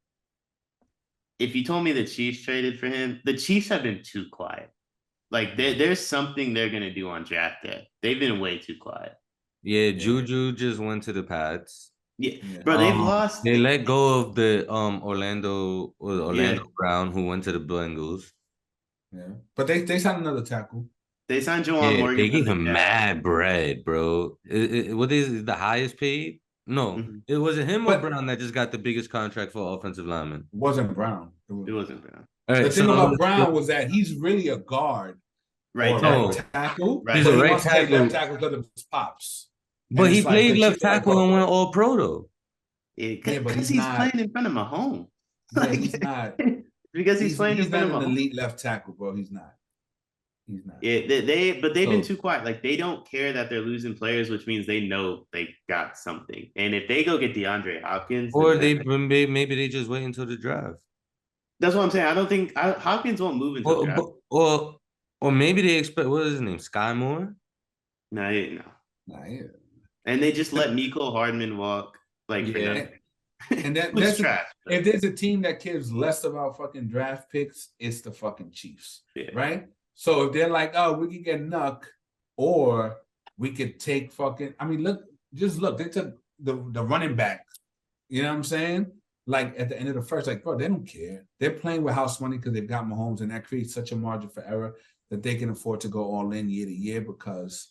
If you told me the Chiefs traded for him, the Chiefs have been too quiet. Like there's something they're gonna do on draft day. They've been way too quiet. Yeah, Juju just went to the Pats. Yeah. Bro, they've lost. They let go of the Orlando Yeah. Brown, who went to the Bengals. Yeah, but they signed another tackle. They signed Juwan Yeah, Morgan they from gave the him Jazz. mad bread, bro. What is the highest paid? No, it wasn't him or But Brown that just got the biggest contract for offensive lineman. it wasn't Brown. It wasn't Brown. All The right, thing so about Brown was that he's really a guard Right or a tackle. right tackle. Right. he's But a he right wants to play tackle, left tackle because of his pops. but And he it's like played the left shit like, tackle bro, and went all pro though. Yeah, yeah, but because he's he's playing not. in front of Mahomes. Yeah, he's not. Because he's playing in He's front not of an Mahomes. elite left tackle, bro. He's not. He's not. Yeah, but they've been So, too quiet. Like they don't care that they're losing players, which means they know they got something. And if they go get DeAndre Hopkins, or then maybe they just wait until the draft. that's what I'm saying. I don't think Hopkins won't move until the draft. Or maybe they expect what is his name, Sky Moore. No, no. Nah, yeah. And they just let Miko Hardman walk like for Yeah. nothing. And Which trash. if there's a team that cares less about fucking draft picks, it's the fucking Chiefs. Yeah. Right? So if they're like, oh, we can get Nuck, or we could take fucking, I mean, look, they took the running back. You know what I'm saying? Like at the end of the first, like, bro, they don't care. They're playing with house money because they've got Mahomes, and that creates such a margin for error that they can afford to go all in year to year because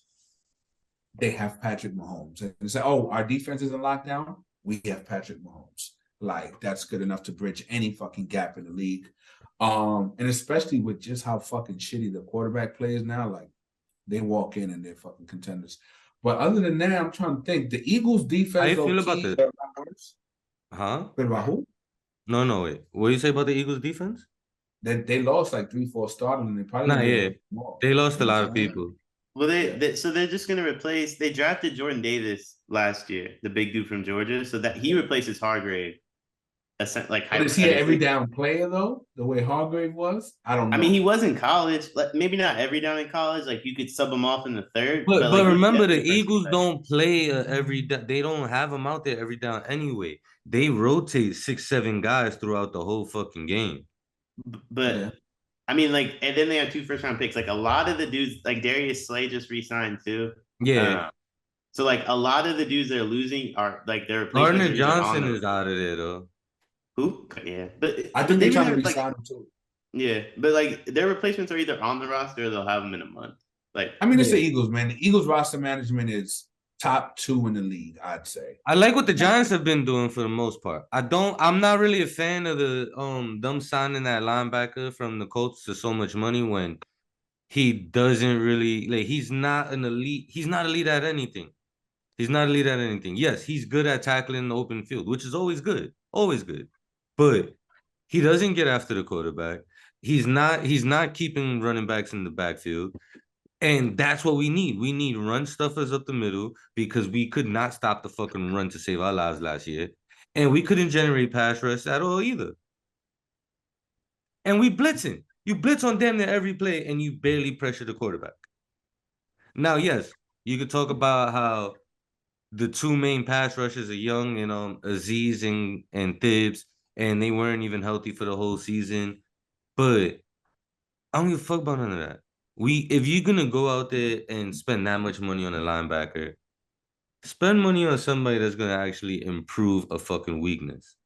they have Patrick Mahomes. And say, oh, our defense is in lockdown. We have Patrick Mahomes. Like, that's good enough to bridge any fucking gap in the league. And especially with just how fucking shitty the quarterback play is now, like they walk in and they're fucking contenders. But other than that, I'm trying to think. The Eagles defense. How you feel about the? Huh? But about who? No, wait. What do you say about the Eagles defense? They lost like 3-4 starters, and they probably Nah, yeah. They lost a lot of people. Well, so they're just gonna replace. They drafted Jordan Davis last year, the big dude from Georgia, so that he replaces Hargrave. Like, but is he an every down player though? The way Hargrave was, I don't know. I mean, he was in college, like maybe not every down in college. Like you could sub him off in the third. But like, remember, the Eagles don't play every down. They don't have him out there every down anyway. They rotate 6-7 guys throughout the whole fucking game. But yeah. I mean, like, and then they have 2 first-round picks. Like a lot of the dudes, like Darius Slay just re-signed too. Yeah. So like a lot of the dudes they're losing are like their Gardner Johnson is out of there though. Who? Yeah, but I think they're trying to re-sign him too. Yeah, but like their replacements are either on the roster or they'll have them in a month. Like, I mean, it's the Eagles, man. The Eagles roster management is top 2 in the league, I'd say. I like what the Giants have been doing for the most part. I'm not really a fan of the them signing that linebacker from the Colts for so much money when he doesn't really like he's not elite at anything. He's not elite at anything. Yes, he's good at tackling the open field, which is always good. Always good. But he doesn't get after the quarterback. He's not keeping running backs in the backfield. And that's what we need. We need run stuffers up the middle because we could not stop the fucking run to save our lives last year. And we couldn't generate pass rush at all either. And we blitzing. You blitz on damn near every play and you barely pressure the quarterback. Now, yes, you could talk about how the 2 main pass rushers are young and Aziz and Thibs, and they weren't even healthy for the whole season. But I don't give a fuck about none of that. If you're gonna go out there and spend that much money on a linebacker, spend money on somebody that's gonna actually improve a fucking weakness.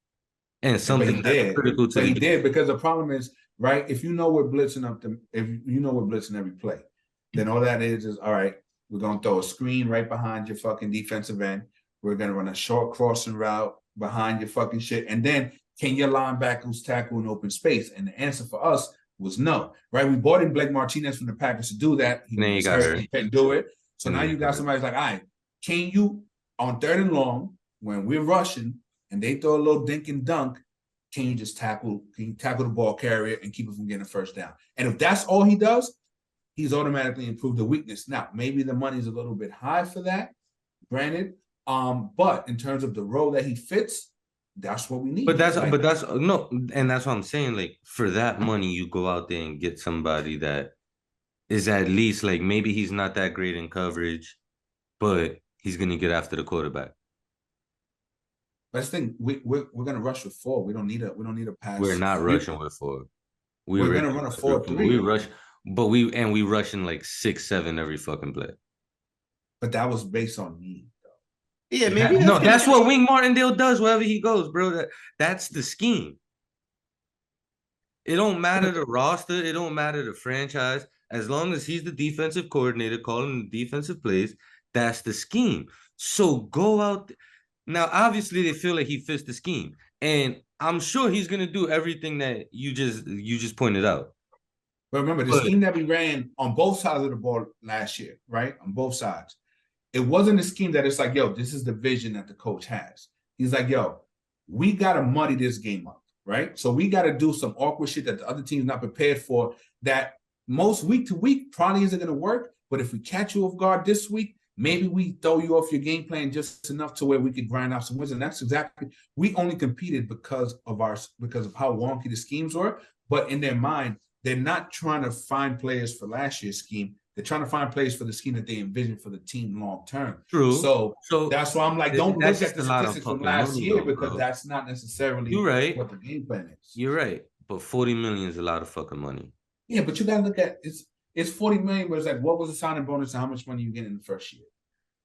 And something that's critical to he did because the problem is, right, if you know we're blitzing every play, then all that is all right, we're gonna throw a screen right behind your fucking defensive end. We're gonna run a short crossing route behind your fucking shit. And then can your linebackers tackle in open space? And the answer for us was no, right? We brought in Blake Martinez from the Packers to do that. He couldn't do it. So now you got somebody's like, all right, can you, on 3rd and long, when we're rushing and they throw a little dink and dunk, can you tackle the ball carrier and keep it from getting a first down? And if that's all he does, he's automatically improved the weakness. Now, maybe the money's a little bit high for that, granted. But in terms of the role that he fits, that's what we need. And that's what I'm saying. Like, for that money, you go out there and get somebody that is at least like maybe he's not that great in coverage, but he's gonna get after the quarterback. But the thing, we're gonna rush with 4. We don't need a pass. We're not rushing with 4. We're gonna run a 4-3. We rush, but we rushing like 6-7 every fucking play. but that was based on need. Yeah, maybe No, that's what Wink Martindale does wherever he goes, bro. That's the scheme. It don't matter the roster. It don't matter the franchise. As long as he's the defensive coordinator calling the defensive plays, that's the scheme. So go out. Now, obviously, they feel like he fits the scheme, and I'm sure he's gonna do everything that you just pointed out. But remember, the scheme that we ran on both sides of the ball last year, right? On both sides. It wasn't a scheme that it's like, yo, this is the vision that the coach has. He's like, yo, we got to muddy this game up, right? So we got to do some awkward shit that the other team's not prepared for that most week to week probably isn't going to work. But if we catch you off guard this week, maybe we throw you off your game plan just enough to where we could grind out some wins. And that's exactly, we only competed because of how wonky the schemes were. But in their mind, they're not trying to find players for last year's scheme. They're trying to find players for the scheme that they envision for the team long term. True. So that's why I'm like, don't look at the statistics from last year because bro. that's not necessarily what the game plan is. You're right. But 40 million is a lot of fucking money. Yeah, but you gotta look at it's 40 million, but it's like, what was the signing bonus and how much money you get in the first year?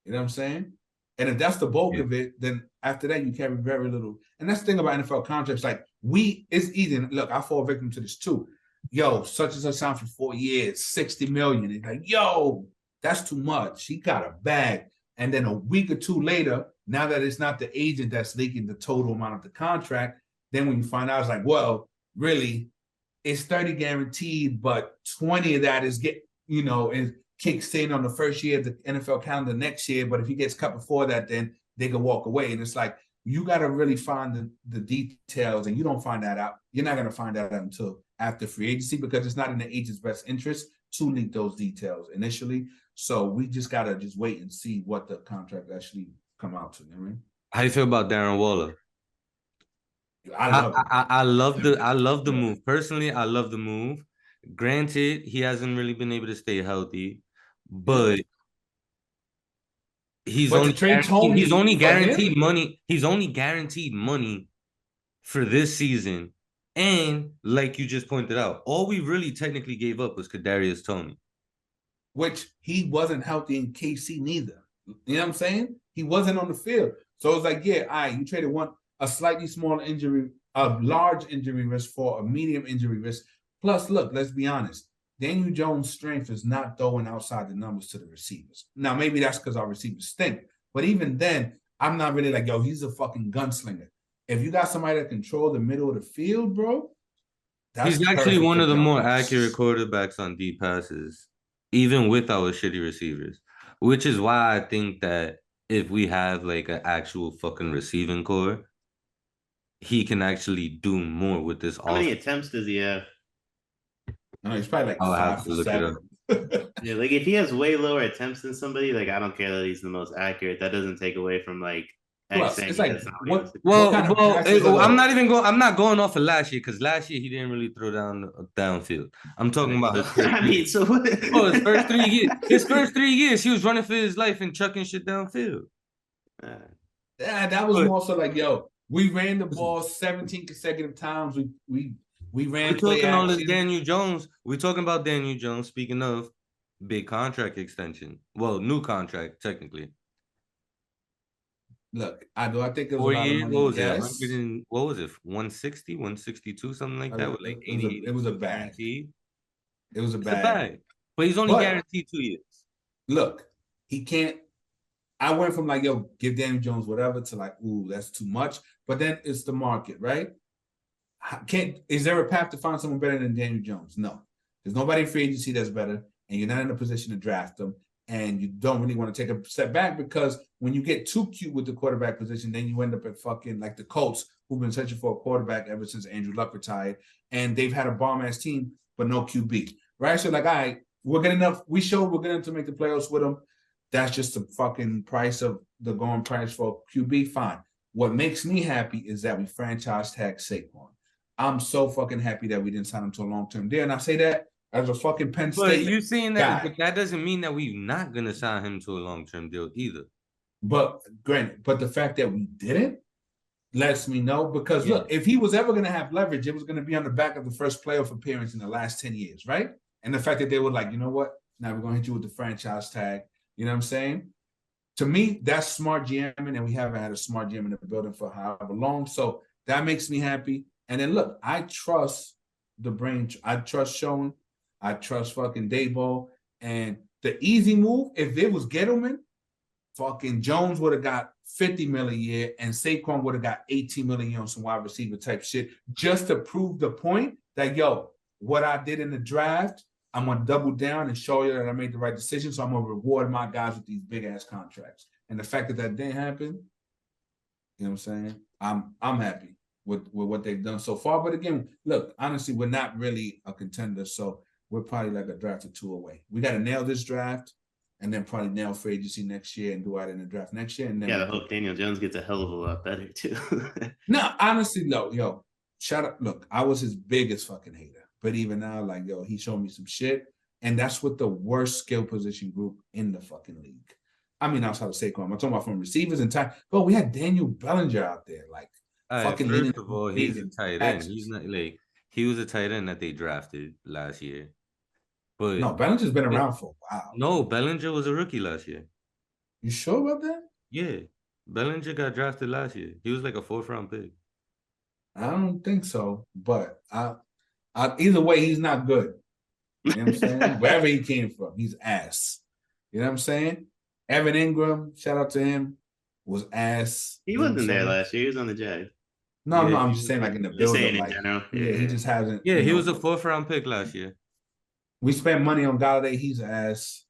You know what I'm saying? And if that's the bulk of it, then after that you carry very little. And that's the thing about NFL contracts. Like it's easy. Look, I fall victim to this too. Yo, such and such signed for 4 years, 60 million. It's like, yo, that's too much. He got a bag. And then a week or two later, now that it's not the agent that's leaking the total amount of the contract, then when you find out, it's like, well, really, it's 30 guaranteed, but 20 of that is is kicks in on the first year of the NFL calendar next year. But if he gets cut before that, then they can walk away. And it's like, you got to really find the details, and you don't find that out. You're not going to find that out until after free agency because it's not in the agent's best interest to leak those details initially. So we just got to just wait and see what the contract actually come out to. You know what I mean? How do you feel about Darren Waller? I love the move. Personally, I love the move. Granted, he hasn't really been able to stay healthy, but he's only guaranteed money. He's only guaranteed money for this season. And like you just pointed out, all we really technically gave up was Kadarius Toney. Which he wasn't healthy in KC neither. You know what I'm saying? He wasn't on the field. So it's like, yeah, all right, you traded a slightly smaller injury, a large injury risk for a medium injury risk. Plus, look, let's be honest. Daniel Jones' strength is not throwing outside the numbers to the receivers. Now, maybe that's because our receivers stink. But even then, I'm not really like, yo, he's a fucking gunslinger. If you got somebody that control the middle of the field, bro, he's actually one of the more accurate quarterbacks on deep passes, even with our shitty receivers. Which is why I think that if we have like an actual fucking receiving core, he can actually do more with this. How many attempts does he have? No, he's probably like I'll 5 to 7. Yeah, like if he has way lower attempts than somebody, like I don't care that he's the most accurate. That doesn't take away from like. Plus, it's like I'm not going off of last year because last year he didn't really throw downfield. I'm talking about his first his first 3 years. His first 3 years, he was running for his life and chucking shit downfield. Yeah, that was more so like, yo, we ran the ball 17 consecutive times. We ran. We're talking all this Daniel Jones. We're talking about Daniel Jones. Speaking of big contract extension, well, new contract technically. Look, I think it was 4 years. What was it? What was it? 160, 162, something like that. With like 80. It was a bag. It was a bag. But he's only guaranteed 2 years. Look, he can't. I went from like, yo, give Daniel Jones whatever to like, ooh, that's too much. But then it's the market, right? Is there a path to find someone better than Daniel Jones? No. There's nobody in free agency that's better, and you're not in a position to draft them. And you don't really want to take a step back because when you get too cute with the quarterback position, then you end up at fucking like the Colts, who've been searching for a quarterback ever since Andrew Luck retired. And they've had a bomb-ass team, but no QB, right? So like, all right, we're good enough. We showed we're good enough to make the playoffs with them. That's just the fucking price of the going price for QB. Fine. What makes me happy is that we franchise tag Saquon. I'm so fucking happy that we didn't sign him to a long-term deal. And I say that as a fucking Penn State. But you saying that, but that doesn't mean that we're not gonna sign him to a long-term deal either. But granted, the fact that we didn't lets me know because look, if he was ever gonna have leverage, it was gonna be on the back of the first playoff appearance in the last 10 years, right? And the fact that they were like, you know what? Now we're gonna hit you with the franchise tag. You know what I'm saying? to me, that's smart GMing, and we haven't had a smart GM in the building for however long. So that makes me happy. And then look, I trust the brain. I trust Sean. I trust fucking Dayball. And the easy move, if it was Gettleman, fucking Jones would have got 50 million a year, and Saquon would have got 18 million on some wide receiver type shit, just to prove the point that what I did in the draft, I'm gonna double down and show you that I made the right decision. So I'm gonna reward my guys with these big ass contracts. And the fact that that didn't happen, you know what I'm saying? I'm happy with what they've done so far. But again, look, honestly, we're not really a contender, so we're probably like a draft or two away. We got to nail this draft, and then probably nail free agency next year and do it in the draft next year. And then I hope Daniel Jones gets a hell of a lot better too. No, honestly, no, shout out. Look, I was his biggest fucking hater, but even now, like, he showed me some shit, and that's with the worst skill position group in the fucking league. I mean, outside of Saquon, I'm talking about from receivers and time. Bro, we had Daniel Bellinger out there, like, fucking first of all, he's a tight end. Axis. He's not like he was a tight end that they drafted last year. But no, Bellinger's been around for a while. No, Bellinger was a rookie last year. You sure about that? Yeah. Bellinger got drafted last year. He was like a 4th-round pick. I don't think so, but either way, he's not good. You know what I'm saying? Wherever he came from, he's ass. You know what I'm saying? Evan Ingram, shout out to him, was ass. He wasn't there last year. He was on the Jags. No, I'm just saying, like, in the building. Like, in general. Yeah, he just hasn't. Yeah, he was a 4th-round pick last year. We spent money on Galladay. He's ass.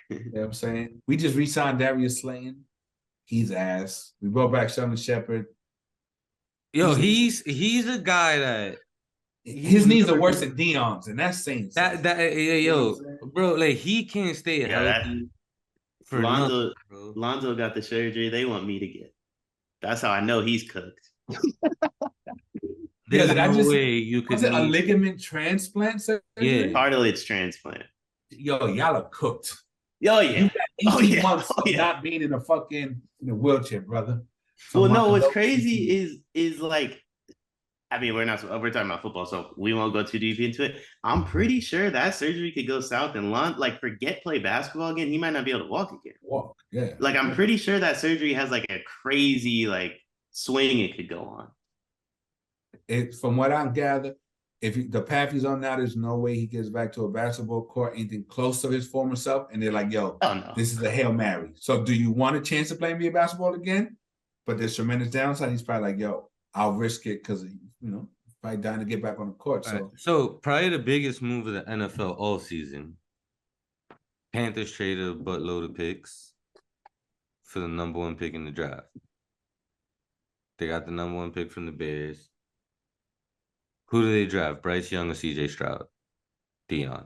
You know what I'm saying? We just re-signed Darius Slayton. He's ass. We brought back Sheldon Shepard. Yo, he's a guy that his knees are worse than Deion's, and that's saying bro, like, he can't stay healthy for nothing, bro. Lonzo got the surgery they want me to get. That's how I know he's cooked. There's no way you could. Was it a ligament transplant surgery? Yeah, cartilage transplant. Yo, y'all are cooked. Oh yeah. You got 18 months of not being in a wheelchair, brother. Well, no, what's crazy is like, I mean, we're talking about football, so we won't go too deep into it. I'm pretty sure that surgery could go south and like, forget play basketball again. He might not be able to walk again. Yeah. Like, I'm pretty sure that surgery has like a crazy like swing it could go on. From what I gather, the path he's on now, there's no way he gets back to a basketball court anything close to his former self. And they're like, This is a Hail Mary. So do you want a chance to play NBA basketball again? But there's tremendous downside. He's probably like, I'll risk it because, probably dying to get back on the court. So probably the biggest move of the NFL all season, Panthers traded a buttload of picks for the number 1 pick in the draft. They got the number 1 pick from the Bears. Who do they draft? Bryce Young or CJ Stroud? Deion.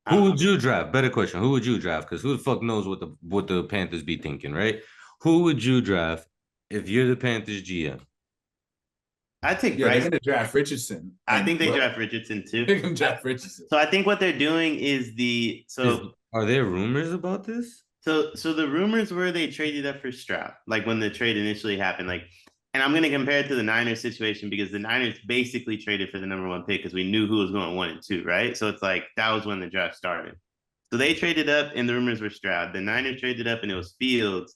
Who would you draft? Better question. Who would you draft? Because who the fuck knows what the Panthers be thinking, right? Who would you draft if you're the Panthers GM? I think they're going to draft Richardson. I think they draft Richardson too. They're going to draft Richardson. So I think what they're doing is are there rumors about this? So the rumors were they traded up for Stroud, like when the trade initially happened, like. And I'm going to compare it to the Niners situation because the Niners basically traded for the number 1 pick because we knew who was going 1 and 2, right? So it's like that was when the draft started. So they traded up and the rumors were Stroud. The Niners traded up and it was Fields.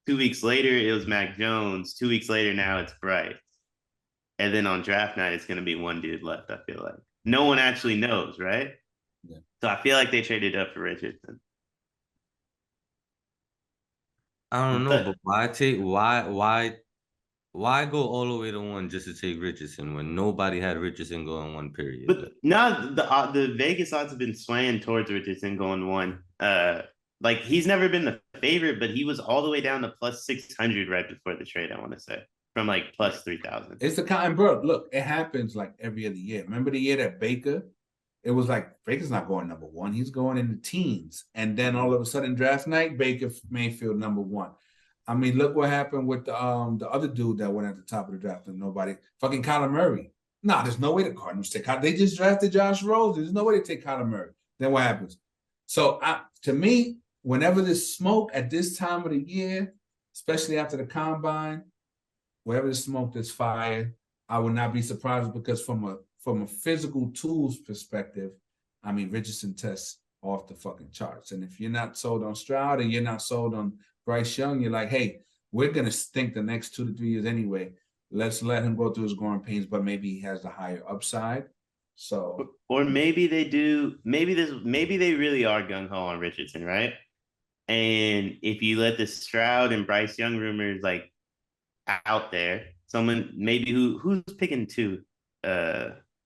2 weeks later, it was Mac Jones. 2 weeks later, now it's Bryce. And then on draft night, it's going to be one dude left, I feel like. No one actually knows, right? Yeah. So I feel like they traded up for Richardson. I don't know, but why go all the way to 1 just to take Richardson when nobody had Richardson going 1 period? But now the Vegas odds have been swaying towards Richardson going 1. Like, he's never been the favorite, but he was all the way down to plus 600 right before the trade, I want to say, from like plus 3,000. It's the kind, bro. Look, it happens like every other year. Remember the year that Baker? It was like Baker's not going number 1. He's going in the teens. And then all of a sudden, draft night, Baker Mayfield number 1. I mean, look what happened with the other dude that went at the top of the draft and nobody. Fucking Kyler Murray. Nah, there's no way the Cardinals take Kyler. They just drafted Josh Rose. There's no way to take Kyler Murray. Then what happens? So to me, whenever there's smoke at this time of the year, especially after the combine, wherever there's smoke, there's fire. I would not be surprised because from a physical tools perspective, I mean, Richardson tests off the fucking charts. And if you're not sold on Stroud and you're not sold on Bryce Young, you're like, hey, we're gonna stink the next 2 to 3 years anyway. Let's let him go through his growing pains, but maybe he has the higher upside. So, or maybe they do. Maybe they really are gung ho on Richardson, right? And if you let the Stroud and Bryce Young rumors like out there, someone maybe who's picking 2,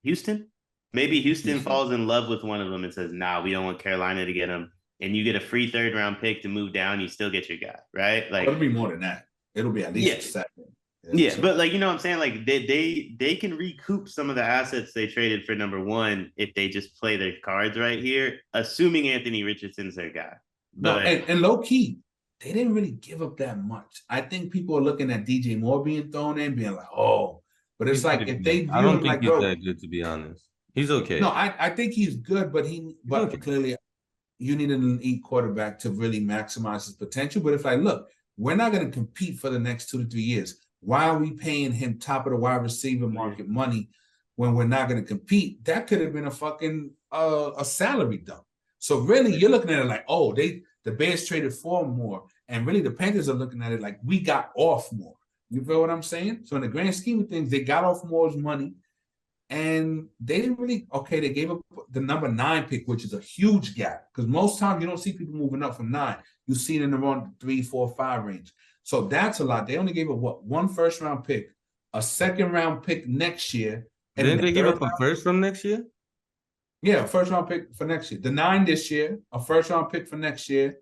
Houston. Maybe Houston falls in love with one of them and says, "Nah, we don't want Carolina to get him." And you get a free 3rd-round pick to move down, you still get your guy, right? Like it'll be more than that. It'll be at least a second. Yeah, but like, you know what I'm saying? Like they can recoup some of the assets they traded for number 1 if they just play their cards right here, assuming Anthony Richardson's their guy. But no, and low key, they didn't really give up that much. I think people are looking at DJ Moore being thrown in, being like, oh, but it's like if they view I don't him think like, he's bro, that good, to be honest. He's okay. No, I think he's good, but okay. Clearly you need an elite quarterback to really maximize his potential. But if like, look, we're not going to compete for the next 2 to 3 years. Why are we paying him top of the wide receiver market money when we're not going to compete? That could have been a fucking a salary dump. So really, you're looking at it like, oh, the Bears traded for more, and really the Panthers are looking at it like we got off more. You feel what I'm saying? So in the grand scheme of things, they got off Moore's money, and they didn't really. Okay, they gave up the number 9 pick, which is a huge gap because most times you don't see people moving up from 9. You see it in the around 3, 4, 5 range. So that's a lot. They only gave up what? 1 first-round pick, a 2nd-round pick next year. And didn't they give up a first from next year? Yeah, a first-round pick for next year. The 9 this year, a first-round pick for next year.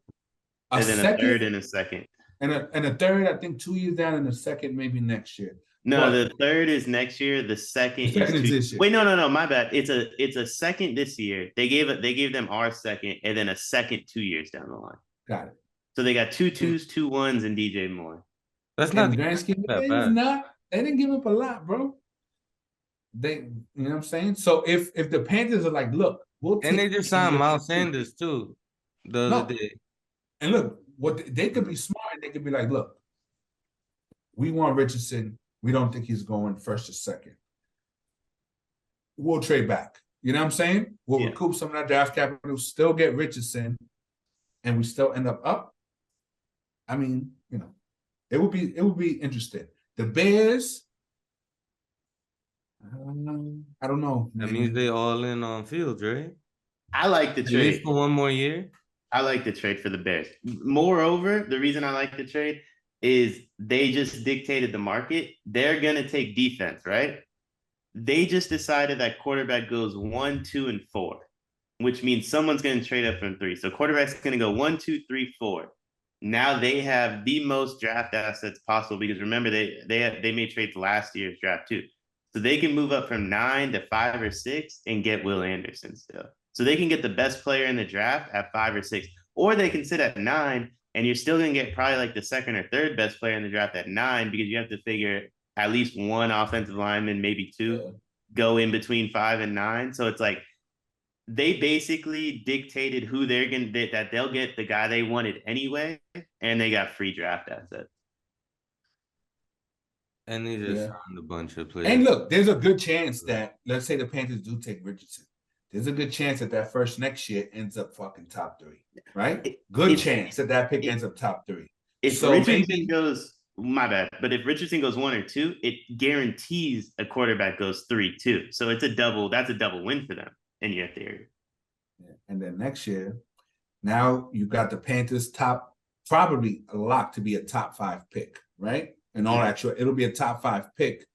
And then a 3rd and a 2nd. And a 3rd, I think 2 years down, and a 2nd maybe next year. No, the 3rd is next year. The 2nd is this year. Wait, no, my bad. It's a 2nd this year. They gave them our 2nd, and then a 2nd 2 years down the line. Got it. So they got 2 2s, 2 1s, and DJ Moore. That's not the grand scheme of things. Not. They didn't give up a lot, bro. You know what I'm saying? So if the Panthers are like, look, we'll take, and they just signed Miles Sanders too the other day. And look, what they could be smart. They could be like, look, we want Richardson. We don't think he's going 1st or 2nd. We'll trade back. You know what I'm saying? We'll recoup some of that draft capital, still get Richardson, and we still end up. I mean, you know, it would be interesting. The Bears, I don't know. That means they all in on Fields, right? I like the trade. At least for 1 more year. I like the trade for the Bears. Moreover, the reason I like the trade is they just dictated the market. They're going to take defense, right? They just decided that quarterback goes 1, 2, and 4, which means someone's going to trade up from 3. So quarterback's going to go 1, 2, 3, 4. Now they have the most draft assets possible because remember they made trades last year's draft too. So they can move up from 9 to 5 or 6 and get Will Anderson still. So they can get the best player in the draft at 5 or 6, or they can sit at 9 and you're still going to get probably like the 2nd or 3rd best player in the draft at 9 because you have to figure at least 1 offensive lineman, maybe 2, go in between 5 and 9. So it's like they basically dictated who that they'll get the guy they wanted anyway, and they got free draft assets. And they just signed a bunch of players. And look, there's a good chance that, let's say the Panthers do take Richardson. There's a good chance that first next year ends up fucking top 3, right? Good chance that pick ends up top 3. If Richardson goes, my bad, but if Richardson goes 1 or 2, it guarantees a quarterback goes 3 too. So it's that's a double win for them in your theory. And then next year, now you've got the Panthers probably a lock to be a top 5 pick, right? And all that, it'll be a top 5 pick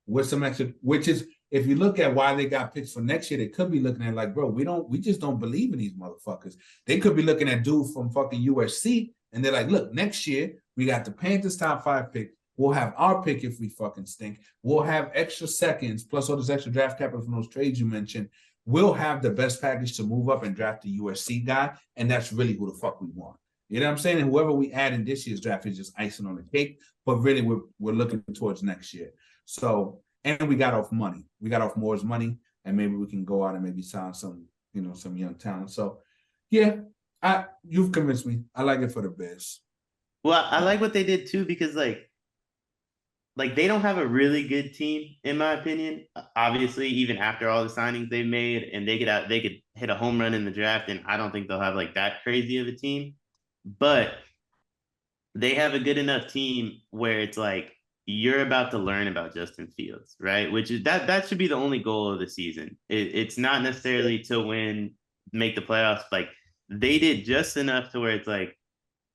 with some extra, which is, if you look at why they got picks for next year, they could be looking at like, bro, we just don't believe in these motherfuckers. They could be looking at dude from fucking USC, and they're like, look, next year we got the Panthers top 5 pick. We'll have our pick if we fucking stink. We'll have extra seconds plus all this extra draft capital from those trades you mentioned. We'll have the best package to move up and draft the USC guy, and that's really who the fuck we want. You know what I'm saying? And whoever we add in this year's draft is just icing on the cake. But really, we're looking towards next year. So, and we got off money. We got off Moore's money, and maybe we can go out and maybe sign some young talent. So, yeah, you've convinced me. I like it for the Bears. Well, I like what they did too because, like, like they don't have a really good team, in my opinion. Obviously, even after all the signings they've made, and they could hit a home run in the draft, and I don't think they'll have like that crazy of a team. But they have a good enough team where it's like you're about to learn about Justin Fields, right? Which is that should be the only goal of the season. It's not necessarily to win, make the playoffs. Like they did just enough to where it's like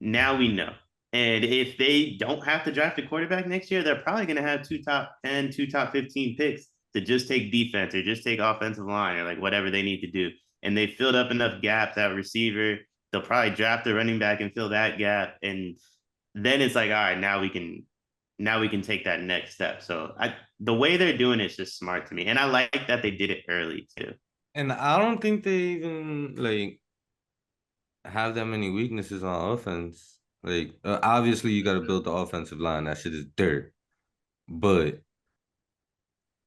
now we know. And if they don't have to draft a quarterback next year, they're probably going to have 2 top 10, 2 top 15 picks to just take defense or just take offensive line or like whatever they need to do. And they filled up enough gaps at receiver. They'll probably draft a running back and fill that gap. And then it's like, all right, now we can take that next step. So the way they're doing it is just smart to me. And I like that they did it early too. And I don't think they even like have that many weaknesses on offense. Like obviously you got to build the offensive line. That shit is dirt. But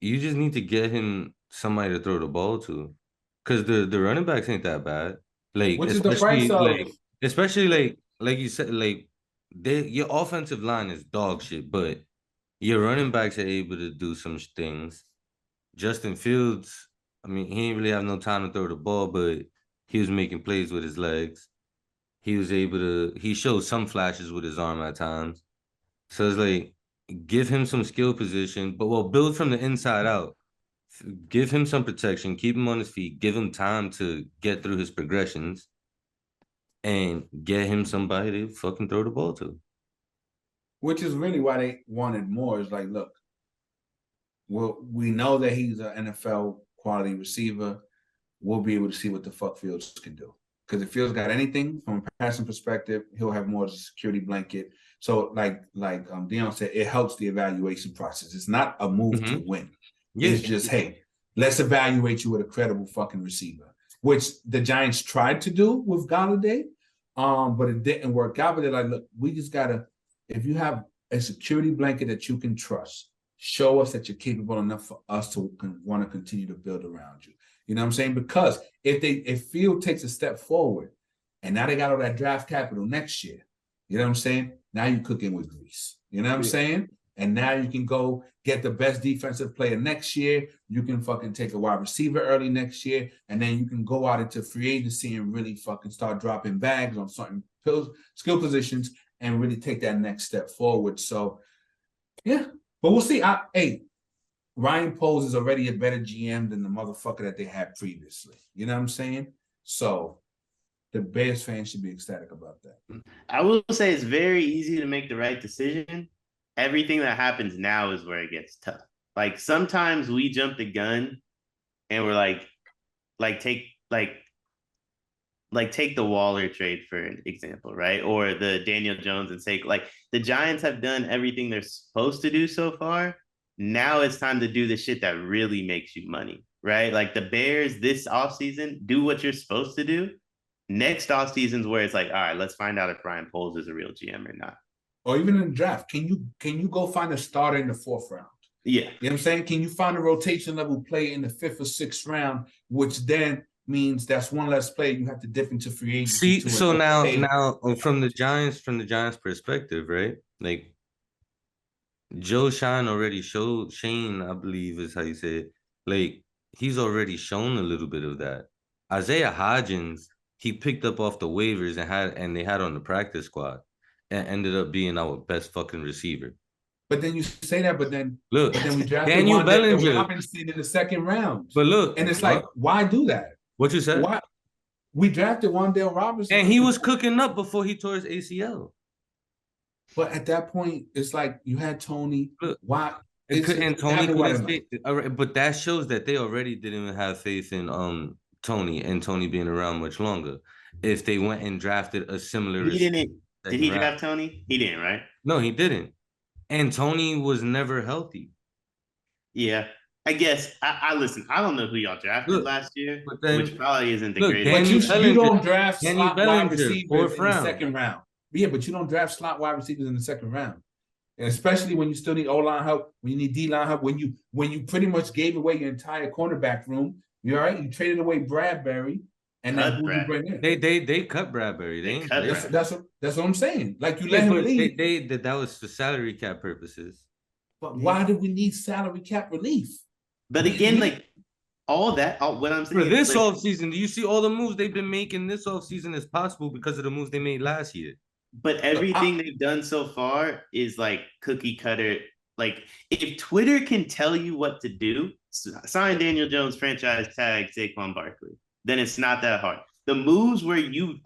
you just need to get him somebody to throw the ball to. Cause the running backs ain't that bad. Like Which is the price of especially like you said, like your offensive line is dog shit, but your running backs are able to do some things. Justin Fields, I mean, he didn't really have no time to throw the ball, but he was making plays with his legs. He was able to, he showed some flashes with his arm at times. So it's like, give him some skill position, but well, build from the inside out. Give him some protection, keep him on his feet, give him time to get through his progressions, and get him somebody to fucking throw the ball to. Which is really why they wanted more. Is like, look, well, we know that he's an NFL quality receiver. We'll be able to see what the fuck Fields can do. Because if Fields got anything from a passing perspective, he'll have more as a security blanket. So, like Deion said, it helps the evaluation process. It's not a move to win. Yeah. It's just, hey, let's evaluate you with a credible fucking receiver, which the Giants tried to do with Galladay, but it didn't work out. But they're like, look, we just gotta. If you have a security blanket that you can trust, show us that you're capable enough for us to want to continue to build around you. You know what I'm saying? Because if Field takes a step forward and now they got all that draft capital next year, you know what I'm saying? Now you're cooking with grease. You know what I'm saying? And now you can go get the best defensive player next year. You can fucking take a wide receiver early next year. And then you can go out into free agency and really fucking start dropping bags on certain skill positions and really take that next step forward. So, yeah. But we'll see. Ryan Poles is already a better GM than the motherfucker that they had previously. You know what I'm saying? So the Bears fans should be ecstatic about that. I will say it's very easy to make the right decision. Everything that happens now is where it gets tough. Like sometimes we jump the gun and we're take the Waller trade for an example, right? Or the Daniel Jones and say like the Giants have done everything they're supposed to do so far. Now it's time to do the shit that really makes you money, right? Like the Bears this offseason, do what you're supposed to do. Next offseason's where it's like, all right, let's find out if Ryan Poles is a real GM or not. Or even in the draft, can you go find a starter in the 4th round? Yeah. You know what I'm saying? Can you find a rotation level player in the 5th or 6th round, which then means that's one less player you have to dip into free agency. See, so now from the Giants perspective, right? Like Joe Shine already showed Shane, I believe is how you say it. Like he's already shown a little bit of that. Isaiah Hodgins, he picked up off the waivers and they had on the practice squad and ended up being our best fucking receiver. But then you say that, but then we drafted Daniel Bellinger Robinson in the 2nd round. But look, and it's like, why do that? What you said? Why? We drafted Wan'Dale Robinson, and he was cooking up before he tore his ACL. But at that point, it's like you had Tony. Look, why? And Tony couldn't stay. But that shows that they already didn't have faith in Tony and Tony being around much longer. If they went and drafted a similar, did he draft Tony? He didn't, right? No, he didn't. And Tony was never healthy. Yeah. I guess I listen. I don't know who y'all drafted last year, which probably isn't the greatest. But you don't draft slot wide receivers in the 2nd round. Yeah, but you don't draft slot wide receivers in the 2nd round, and especially when you still need O-line help, when you need D-line help, when you pretty much gave away your entire cornerback room. You all right? You traded away Bradbury, and then who you bring in? They cut Bradbury. That's what I'm saying. Like you let him leave. That was for salary cap purposes. But why do we need salary cap relief? But again, like what I'm saying For this like, offseason, do you see all the moves they've been making this offseason is possible because of the moves they made last year? but everything they've done so far is like cookie cutter. Like, if Twitter can tell you what to do, sign Daniel Jones, franchise tag Saquon Barkley, then it's not that hard. The moves where you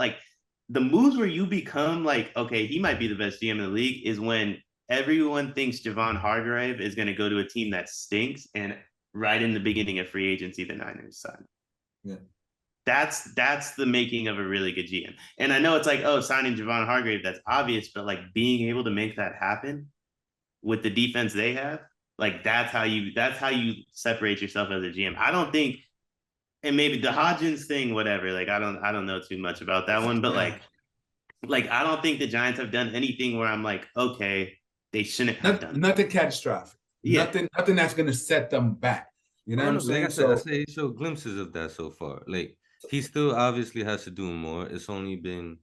become like, okay, he might be the best GM in the league is when everyone thinks Javon Hargrave is going to go to a team that stinks, and right in the beginning of free agency, the Niners sign. Yeah. That's the making of a really good GM. And I know it's like, oh, signing Javon Hargrave, that's obvious, but like being able to make that happen with the defense they have, like that's how you separate yourself as a GM. I don't think, and maybe the Hodgins thing, whatever, like I don't know too much about that one, but like I don't think the Giants have done anything where I'm like, okay, they shouldn't have done nothing catastrophic. Yeah. Nothing that's gonna set them back. You know what I'm saying? Like I said, he showed glimpses of that so far. Like, he still obviously has to do more. It's only been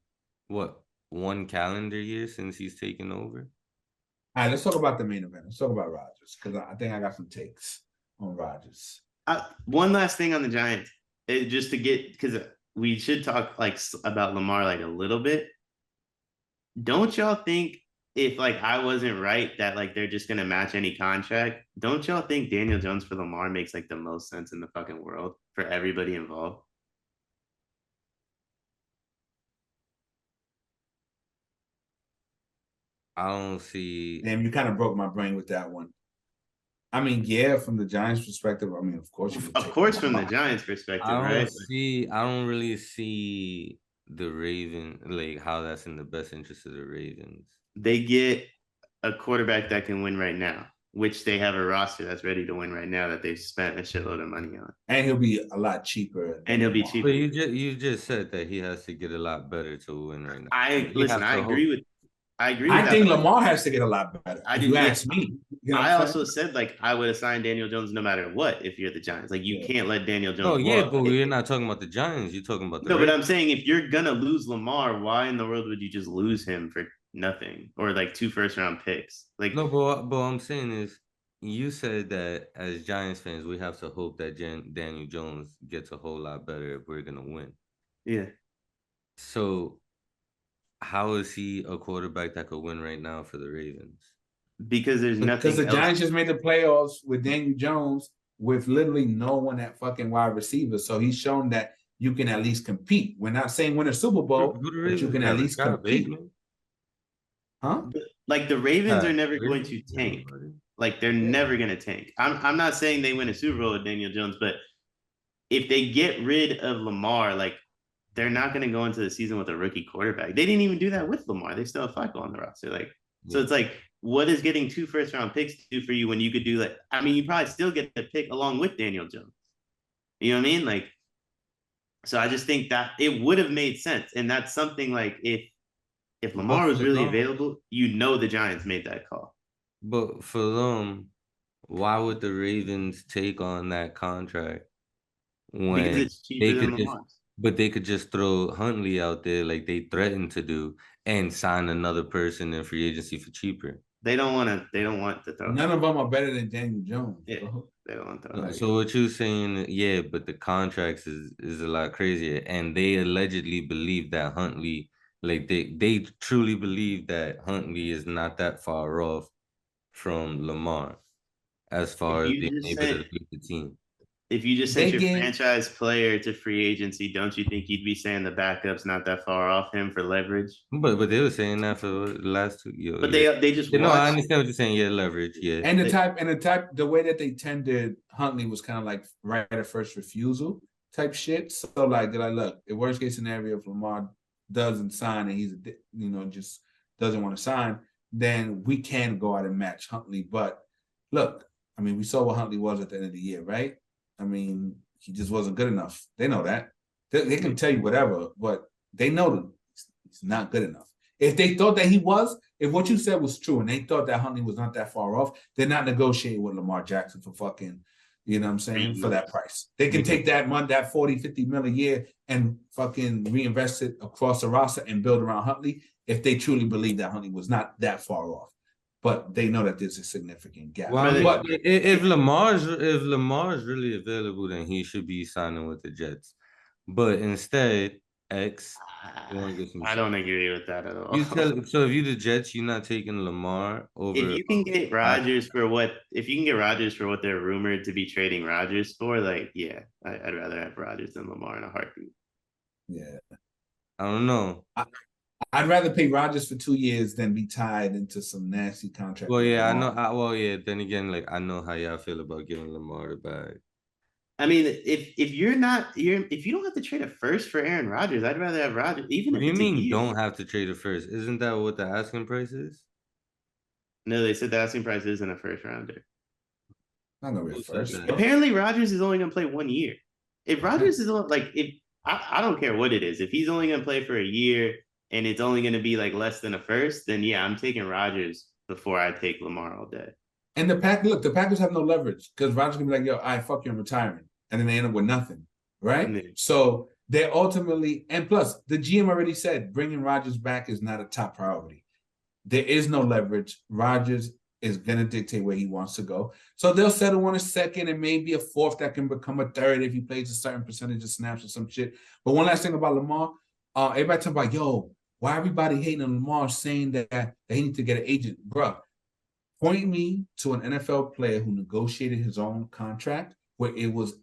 what, 1 calendar year since he's taken over. All right, let's talk about the main event. Let's talk about Rodgers, because I think I got some takes on Rodgers. One last thing on the Giants, just to get, because we should talk like about Lamar like a little bit. Don't y'all think, if like I wasn't right that like they're just gonna match any contract, don't y'all think Daniel Jones for Lamar makes like the most sense in the fucking world for everybody involved? I don't see. Damn, you kind of broke my brain with that one. I mean, yeah, from the Giants' perspective, I mean, of course, from the Giants' perspective, right? I don't really see the Ravens, like how that's in the best interest of the Ravens. They get a quarterback that can win right now, which they have a roster that's ready to win right now that they've spent a shitload of money on. And he'll be a lot cheaper. And he'll be cheaper. But you just said that he has to get a lot better to win right now. I agree with I think Lamar has to get a lot better. You ask me. You know I also said like I would assign Daniel Jones no matter what if you're the Giants. Like you can't let Daniel Jones. Oh yeah, but we're not talking about the Giants. You're talking about the Ravens. But I'm saying if you're gonna lose Lamar, why in the world would you just lose him for nothing or like 2 first-round picks? Like no, but what I'm saying is, you said that as Giants fans, we have to hope that Daniel Jones gets a whole lot better if we're gonna win. Yeah. So how is he a quarterback that could win right now for the Ravens? Because there's nothing. Because the Giants just made the playoffs with Daniel Jones with literally no one at fucking wide receiver. So he's shown that you can at least compete. We're not saying win a Super Bowl, but you can at least compete. Huh? Like the Ravens are never going to tank. Like they're never going to tank. I'm not saying they win a Super Bowl with Daniel Jones, but if they get rid of Lamar, like they're not going to go into the season with a rookie quarterback. They didn't even do that with Lamar. They still have Flacco on the roster. Like, so it's like, what is getting 2 first-round picks do for you when you could do that? I mean, you probably still get the pick along with Daniel Jones. You know what I mean? Like, so I just think that it would have made sense. And that's something like if Lamar was really available, the Giants made that call. But for them, why would the Ravens take on that contract when because it's cheaper than Lamar's? But they could just throw Huntley out there like they threatened to do and sign another person in free agency for cheaper. They don't want to throw. None of them are better than Daniel Jones. Yeah, they don't want to throw. So what you're saying, yeah, but the contracts is a lot crazier. And they allegedly believe that Huntley, like they truly believe that Huntley is not that far off from Lamar as far as being able to lead the team. If you just sent your franchise player to free agency, don't you think you'd be saying the backup's not that far off him for leverage? But they were saying that for the last 2 years. But they just I understand what you're saying. Yeah, leverage. Yeah. And the way that they tendered Huntley was kind of like right of first refusal type shit. So like they're like, look, the worst case scenario, if Lamar doesn't sign and he's just doesn't want to sign, then we can go out and match Huntley. But look, I mean, we saw what Huntley was at the end of the year, right? I mean, he just wasn't good enough. They know that. They can tell you whatever, but they know that he's not good enough. If they thought that he was, if what you said was true and they thought that Huntley was not that far off, they're not negotiating with Lamar Jackson for fucking, you know what I'm saying, for that price. They can take that money, that 40, 50 mil a year and fucking reinvest it across the roster and build around Huntley if they truly believe that Huntley was not that far off. but they know that there's a significant gap. Well, I mean, But if Lamar's really available, then he should be signing with the Jets. But instead, X, you want to get some I shit. don't agree with that at all. So if you the Jets, you're not taking Lamar over. If you can get Rodgers for what they're rumored to be trading Rodgers for, like, yeah, I'd rather have Rodgers than Lamar in a heartbeat. yeah, I don't know. I'd rather pay Rodgers for 2 years than be tied into some nasty contract. Well, yeah, I know. Well, yeah. Then again, like I know how y'all feel about giving Lamar the bag. I mean, if you don't have to trade a first for Aaron Rodgers, I'd rather have Rodgers, even What if do you it's mean a year. don't have to trade it first? Isn't that what the asking price is? No, they said the asking price isn't a first rounder. Not gonna be a first. Apparently, Rodgers is only gonna play 1 year. If Rodgers is like, if I don't care what it is, if he's only gonna play for a year and it's only gonna be like less than a first, then yeah, I'm taking Rodgers before I take Lamar all day. And the Packers have no leverage because Rodgers can be like, yo, I fuck you in retirement. And then they end up with nothing. Right? Mm-hmm. So they ultimately, and plus the GM already said bringing Rodgers back is not a top priority. There is no leverage. Rodgers is going to dictate where he wants to go. So they'll settle on a second and maybe a fourth that can become a third if he plays a certain percentage of snaps or some shit. But one last thing about Lamar, everybody talking about, yo, why everybody hating on Lamar saying that he need to get an agent? Bruh, point me to an NFL player who negotiated his own contract where it was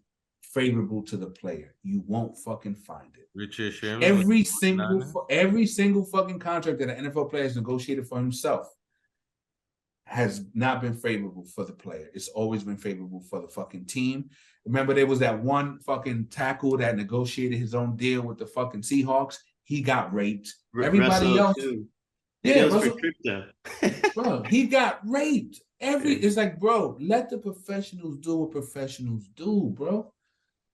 favorable to the player. You won't fucking find it. Richard Sherman. Every single fucking contract that an NFL player has negotiated for himself has not been favorable for the player. It's always been favorable for the fucking team. Remember, there was that one fucking tackle that negotiated his own deal with the fucking Seahawks. He got raped. Everybody else, too. Yeah, Russell, for crypto. Bro, he got raped. It's like, bro, let the professionals do what professionals do, bro.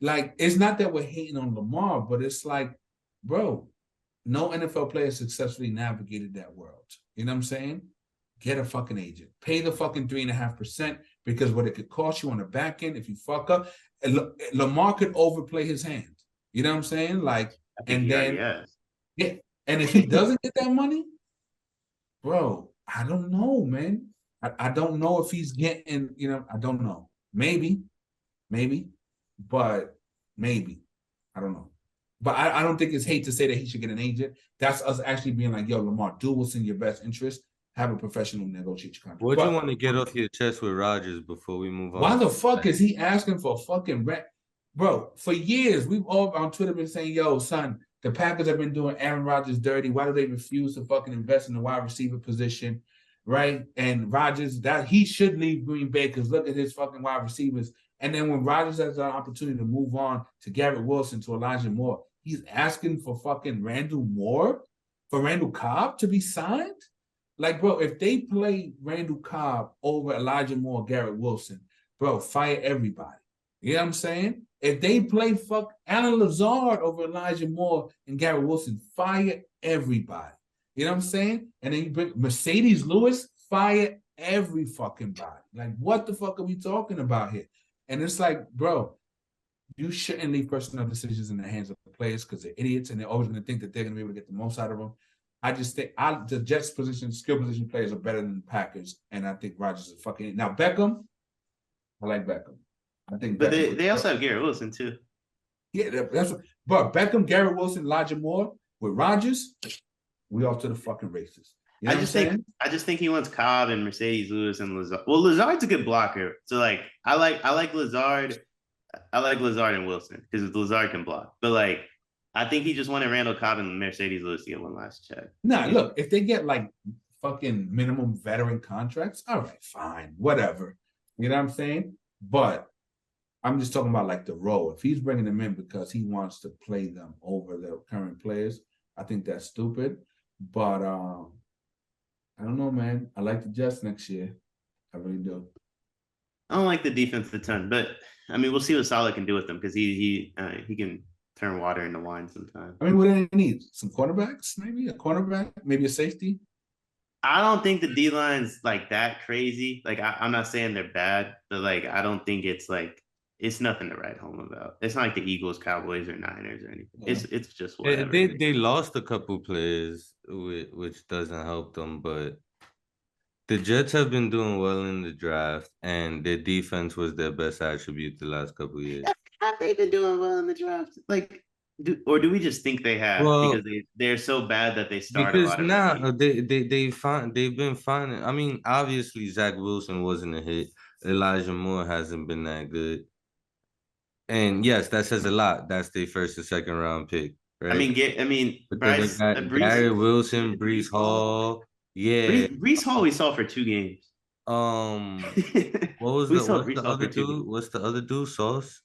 Like, it's not that we're hating on Lamar, but it's like, bro, no NFL player successfully navigated that world. You know what I'm saying? Get a fucking agent. Pay the fucking 3.5% because what it could cost you on the back end if you fuck up. Lamar could overplay his hand. You know what I'm saying? Like, and then, yeah. And if he doesn't get that money, bro, I don't know, man. I don't know if he's getting, I don't know. Maybe, but maybe. I don't know. But I don't think it's hate to say that he should get an agent. That's us actually being like, yo, Lamar, do what's in your best interest. Have a professional negotiate your contract. What do you want to get off your chest with Rodgers before we move on? Why the fuck is he asking for a fucking rent? Bro, for years, we've all on Twitter been saying, yo, son, the Packers have been doing Aaron Rodgers dirty. Why do they refuse to fucking invest in the wide receiver position? Right? And Rodgers, that he should leave Green Bay because look at his fucking wide receivers. And then when Rodgers has an opportunity to move on to Garrett Wilson, to Elijah Moore, he's asking for fucking Randall Cobb to be signed? Like, bro, if they play Randall Cobb over Elijah Moore, Garrett Wilson, bro, fire everybody. You know what I'm saying? If they play Alan Lazard over Elijah Moore and Garrett Wilson, fire everybody. You know what I'm saying? And then you bring Mercedes Lewis, fire every fucking body. Like, what the fuck are we talking about here? And it's like, bro, you shouldn't leave personnel decisions in the hands of the players because they're idiots and they're always going to think that they're going to be able to get the most out of them. I just think the Jets' skill position players are better than the Packers, and I think Rodgers is fucking. Now Beckham, I like Beckham. I think, but they also have Garrett Wilson too. Yeah, that's what. But Beckham, Garrett Wilson, Elijah Moore with Rodgers, we off to the fucking races. You know I just think he wants Cobb and Mercedes Lewis and Lazard. Well, Lazard's a good blocker, so like I like Lazard. I like Lazard and Wilson because Lazard can block, but like. I think he just wanted Randall Cobb and Mercedes Lewis to get one last check. Nah, look, if they get like fucking minimum veteran contracts, all right, fine, whatever. You know what I'm saying? But I'm just talking about like the role. If he's bringing them in because he wants to play them over the current players, I think that's stupid. But I don't know, man. I like the Jets next year. I really do. I don't like the defense a ton, but I mean, we'll see what Saleh can do with them because he can turn water into wine sometimes. I mean, what do they need? Some cornerbacks, maybe a cornerback, maybe a safety. I don't think the D line's like that crazy. Like I'm not saying they're bad, but like I don't think it's nothing to write home about. It's not like the Eagles, Cowboys, or Niners or anything. Yeah. It's just whatever. They lost a couple players, which doesn't help them, but The Jets have been doing well in the draft, and their defense was their best attribute the last couple of years. Have they been doing well in the draft? Like, do we just think they have Well, because they're so bad that they start a because lot of now rookies? they've been finding. I mean, obviously Zach Wilson wasn't a hit. Elijah Moore hasn't been that good. And yes, that says a lot. That's their first and second round pick, right? I mean, But then they got Gary Wilson, Brees Hall. Yeah. Brees Hall we saw for 2 games. Um, what was We the saw what's Brees the Hall other for two dude? games. What's the other dude? Sauce?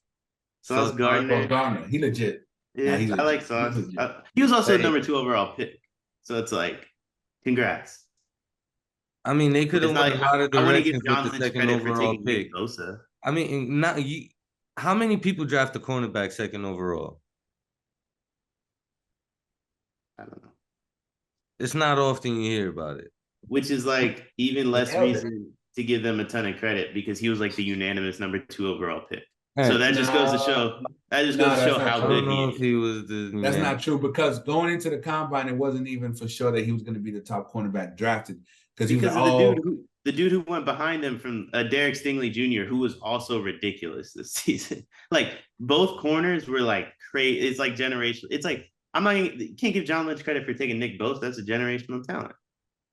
Sauce Sauce Gardner? Well, Gardner. Garner, he legit. Nah, Yeah, he I like legit. He's Sauce. legit. He was also the Hey, number 2 overall pick. So it's like, congrats. I mean, they could It's have not went a like lot of I want to give directions with John the Lynch second credit for overall taking pick. Nick Bosa. I mean, not you. How many people draft a cornerback second overall? I don't know. It's not often you hear about it. Which is like even they less held it. reason to give them a ton of credit because he was like the unanimous number 2 overall pick. So Hey, that just goes to show That's not how I true. don't good he know if is. he was the That's man. not true because going into the combine, it wasn't even for sure that he was going to be the top cornerback drafted because he was Because like, of oh, the dude who went behind him from Derek Stingley Jr., who was also ridiculous this season. Like both corners were like crazy. It's like generational. It's like I'm not can't give John Lynch credit for taking Nick Bosa. That's a generational talent.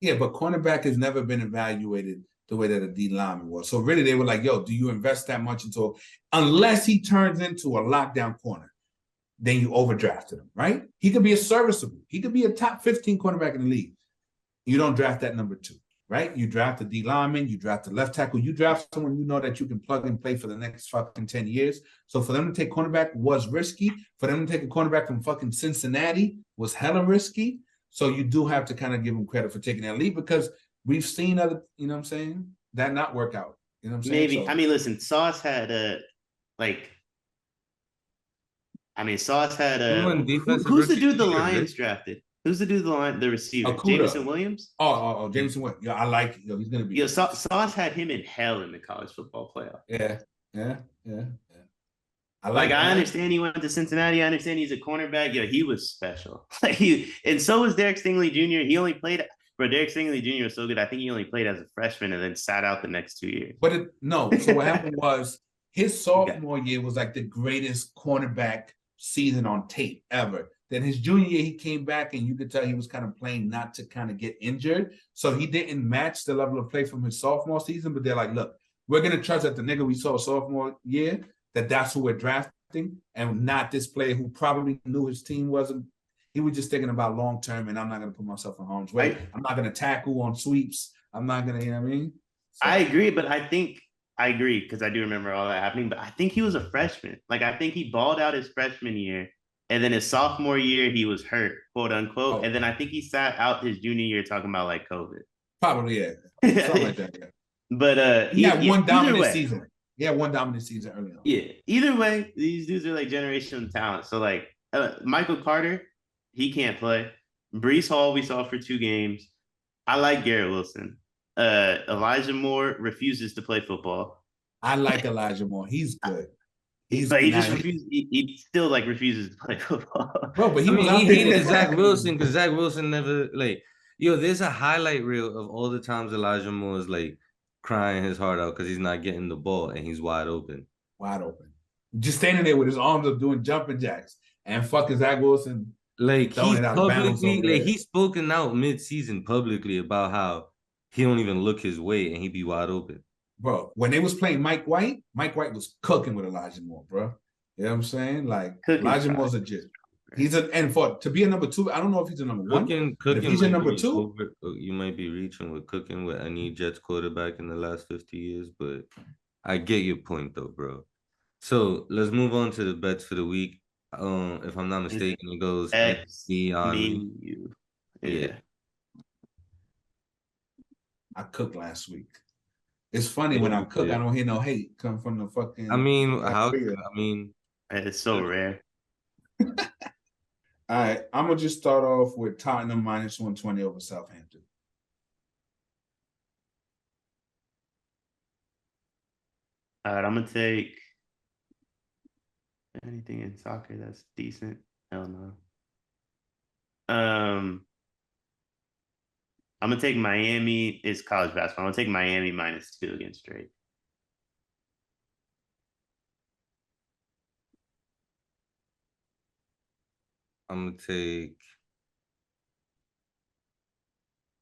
yeah, but cornerback has never been evaluated the way that a D lineman was. So really, they were like, yo, do you invest that much into unless he turns into a lockdown corner, then you overdrafted him, right? He could be a serviceable. He could be a top 15 cornerback in the league. You don't draft that number 2, right? You draft a D lineman, you draft a left tackle, you draft someone you know that you can plug and play for the next fucking 10 years. So for them to take cornerback was risky. For them to take a cornerback from fucking Cincinnati was hella risky. So you do have to kind of give them credit for taking that lead because we've seen other, you know what I'm saying, that not work out. You know what I'm saying? Maybe. So, I mean, listen, Sauce had like Sauce had He won defensive who's the rookie of dude the the year, right? Lions drafted? Who's the dude the receiver? Akuda. Jameson Williams? Jameson Webb. Yeah, I like it. Yo, he's gonna be Yo, good. Sauce had him in hell in the college football playoff. Yeah, yeah, yeah, yeah. I understand he went to Cincinnati. I understand he's a cornerback. Yo, he was special. And so was Derek Stingley Jr. He only played, but Derek Stingley Jr. was so good. I think he only played as a freshman and then sat out the next 2 years. But no, so what happened was his sophomore year was like the greatest cornerback season on tape ever. Then his junior year, he came back and you could tell he was kind of playing not to kind of get injured. So he didn't match the level of play from his sophomore season. But they're like, look, we're going to trust that the nigga we saw sophomore year, that's who we're drafting and not this player who probably knew his team wasn't. He was just thinking about long term and I'm not going to put myself in harm's way. I'm not going to tackle on sweeps. I'm not going to, you know what I mean? So, I agree, but I agree because I do remember all that happening. But I think he was a freshman. I think he balled out his freshman year. And then his sophomore year, he was hurt, quote unquote. Oh. And then I think he sat out his junior year talking about like COVID. Probably, yeah. Something like that, yeah. But he had one dominant season. He had one dominant season early on. Yeah. Either way, these dudes are like generational talent. So like Michael Carter, he can't play. Brees Hall, we saw for 2 games. I like Garrett Wilson. Elijah Moore refuses to play football. I like Elijah Moore. He's good. He just refuses. He still like refuses to play football. Bro, but he hated Zach Wilson because Zach Wilson never like. Yo, there's a highlight reel of all the times Elijah Moore is like crying his heart out because he's not getting the ball and he's wide open. Wide open. Just standing there with his arms up doing jumping jacks and fucking Zach Wilson. Like he's publicly, like he's spoken out mid-season publicly about how he don't even look his way and he be wide open. Bro, when they was playing Mike White was cooking with Elijah Moore, bro. You know what I'm saying? Like Elijah Moore's legit. He's to be a number 2. I don't know if he's a number 1. Cooking if he's a number 2, you might be reaching with Cooking with any Jets quarterback in the last 50 years, but I get your point though, bro. So let's move on to the bets for the week. If I'm not mistaken, it goes Deion. Yeah. I cooked last week. It's funny when I cook, I don't hear no hate come from the fucking. I mean, it's so rare. All right, I'm gonna just start off with Tottenham -120 over Southampton. All right, I'm gonna take anything in soccer that's decent. Hell no. I'm gonna take Miami. It's college basketball. I'm gonna take Miami -2 against Drake. I'm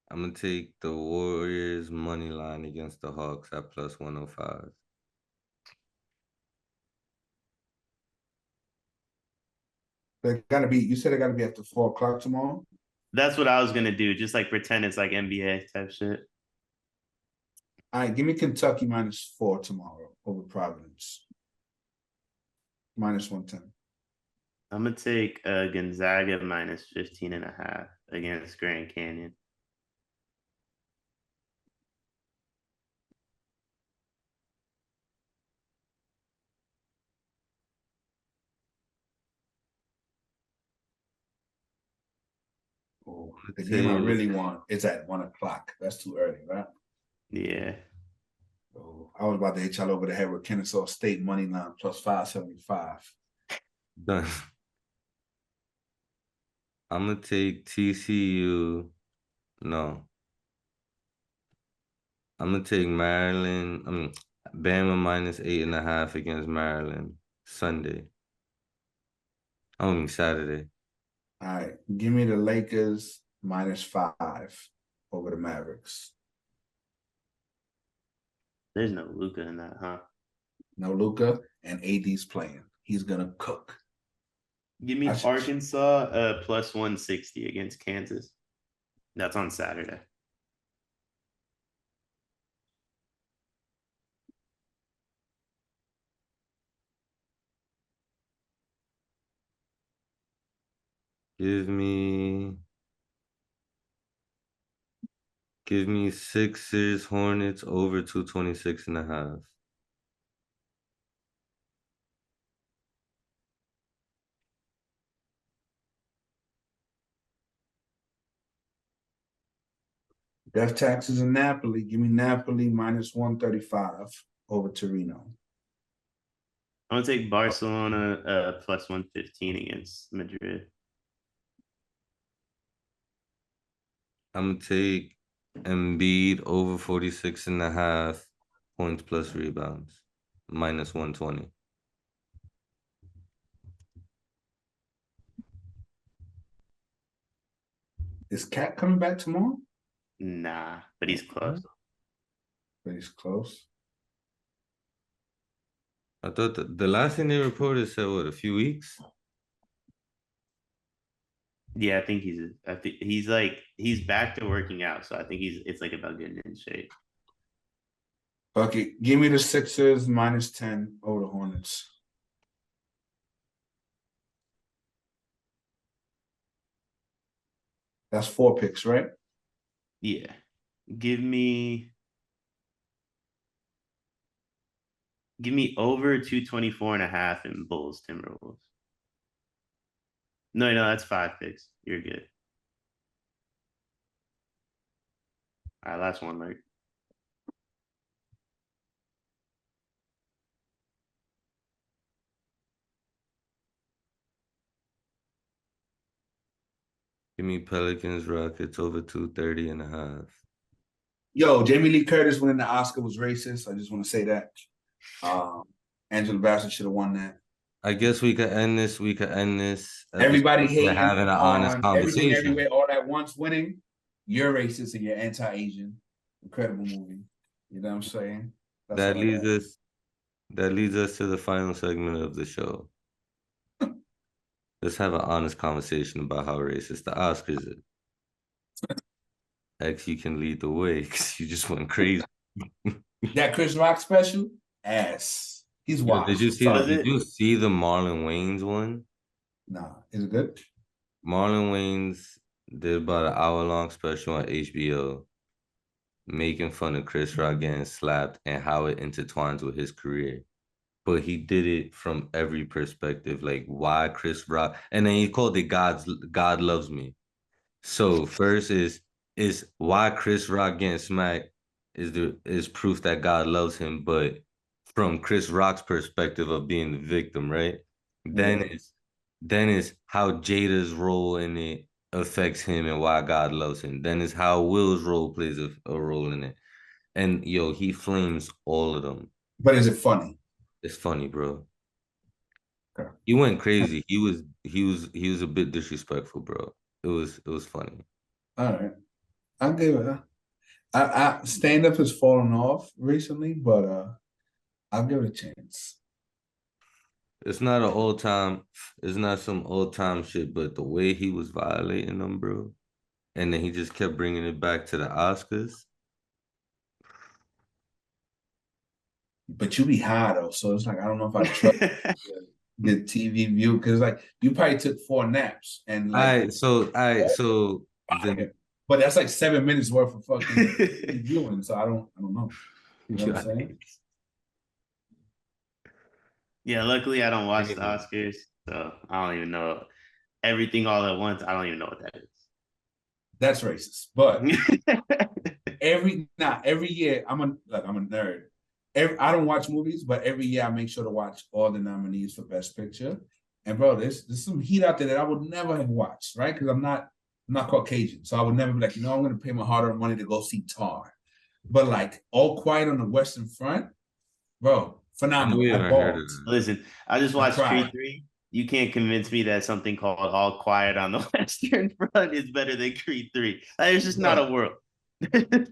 gonna take the Warriors money line against the Hawks at +105. They gotta be. You said they gotta be after 4 o'clock tomorrow. That's what I was gonna do. Just like pretend it's like NBA type shit. All right, give me Kentucky -4 tomorrow over Providence. -110. I'm gonna take Gonzaga -15.5 against Grand Canyon. Oh, the game I Take- really want is at 1 o'clock. That's too early, right? Yeah. Oh, I was about to hit y'all over the head with Kennesaw State money line +575. Done. I'm gonna take TCU. No. I'm gonna take Maryland. Bama -8.5 against Maryland Sunday. I mean Saturday. All right, give me the Lakers -5 over the Mavericks. There's no Luca in that, huh? No Luca, and AD's playing. He's gonna cook. Give me Arkansas +160 against Kansas. That's on Saturday. Give me Sixers Hornets over 226.5. Death taxes in Napoli. Give me Napoli -135 over Torino. I'm gonna take Barcelona +115 against Madrid. I'm gonna take Embiid over 46.5 points plus rebounds, -120. Is Cat coming back tomorrow? Nah, but he's close. But he's close. I thought the last thing they reported said what, a few weeks? Yeah, I think he's back to working out, so I think it's like about getting in shape. Okay, give me the Sixers -10 over the Hornets. That's 4 picks, right? Yeah. Give me over 224.5 in Bulls Timberwolves. No, that's 5 picks. You're good. All right, last one, Lerk. Give me Pelicans Rockets over 230.5. Yo, Jamie Lee Curtis winning the Oscar was racist. I just want to say that. Angela Bassett should have won that. I guess we could end this. Everybody episode hating having an honest on Everything conversation. Everywhere All at Once winning. You're racist and you're anti-Asian. Incredible movie. You know what I'm saying? That leads us to the final segment of the show. Let's have an honest conversation about how racist the Oscars is. X, you can lead the way because you just went crazy. That Chris Rock special? Ass. He's wild. Did you see the Marlon Wayans one? Nah, is it good? Marlon Wayans did about an hour-long special on HBO making fun of Chris Rock getting slapped and how it intertwines with his career. But he did it from every perspective, like why Chris Rock, and then he called it God Loves Me. So first is why Chris Rock getting smacked is proof that God loves him, but from Chris Rock's perspective of being the victim, right? Yeah. Then is how Jada's role in it affects him and why God loves him. Then it's how Will's role plays a role in it. And yo, he flames all of them. But is it funny? It's funny, bro. Okay. He went crazy. He was a bit disrespectful, bro. It was funny. All right. I'll give it. I stand up has fallen off recently, but I'll give it a chance. It's not an old time. It's not some old time shit, but the way he was violating them, bro, and then he just kept bringing it back to the Oscars. But you be high though, so it's like I don't know if I trust the TV view because like you probably took 4 naps and All like right, so then but that's like 7 minutes worth of fucking viewing. So I don't know. You know what I'm saying? Yeah, luckily I don't watch the Oscars, so I don't even know everything all at once. I don't even know what that is. That's racist. But every year I'm a nerd. I don't watch movies, but every year I make sure to watch all the nominees for Best Picture. And bro, there's some heat out there that I would never have watched, right? Because I'm not Caucasian, so I would never be like, I'm going to pay my hard-earned money to go see Tar. But like All Quiet on the Western Front, bro, phenomenal. I bawled. Listen, I just watched Creed 3. You can't convince me that something called All Quiet on the Western Front is better than Creed 3. There's just not a world.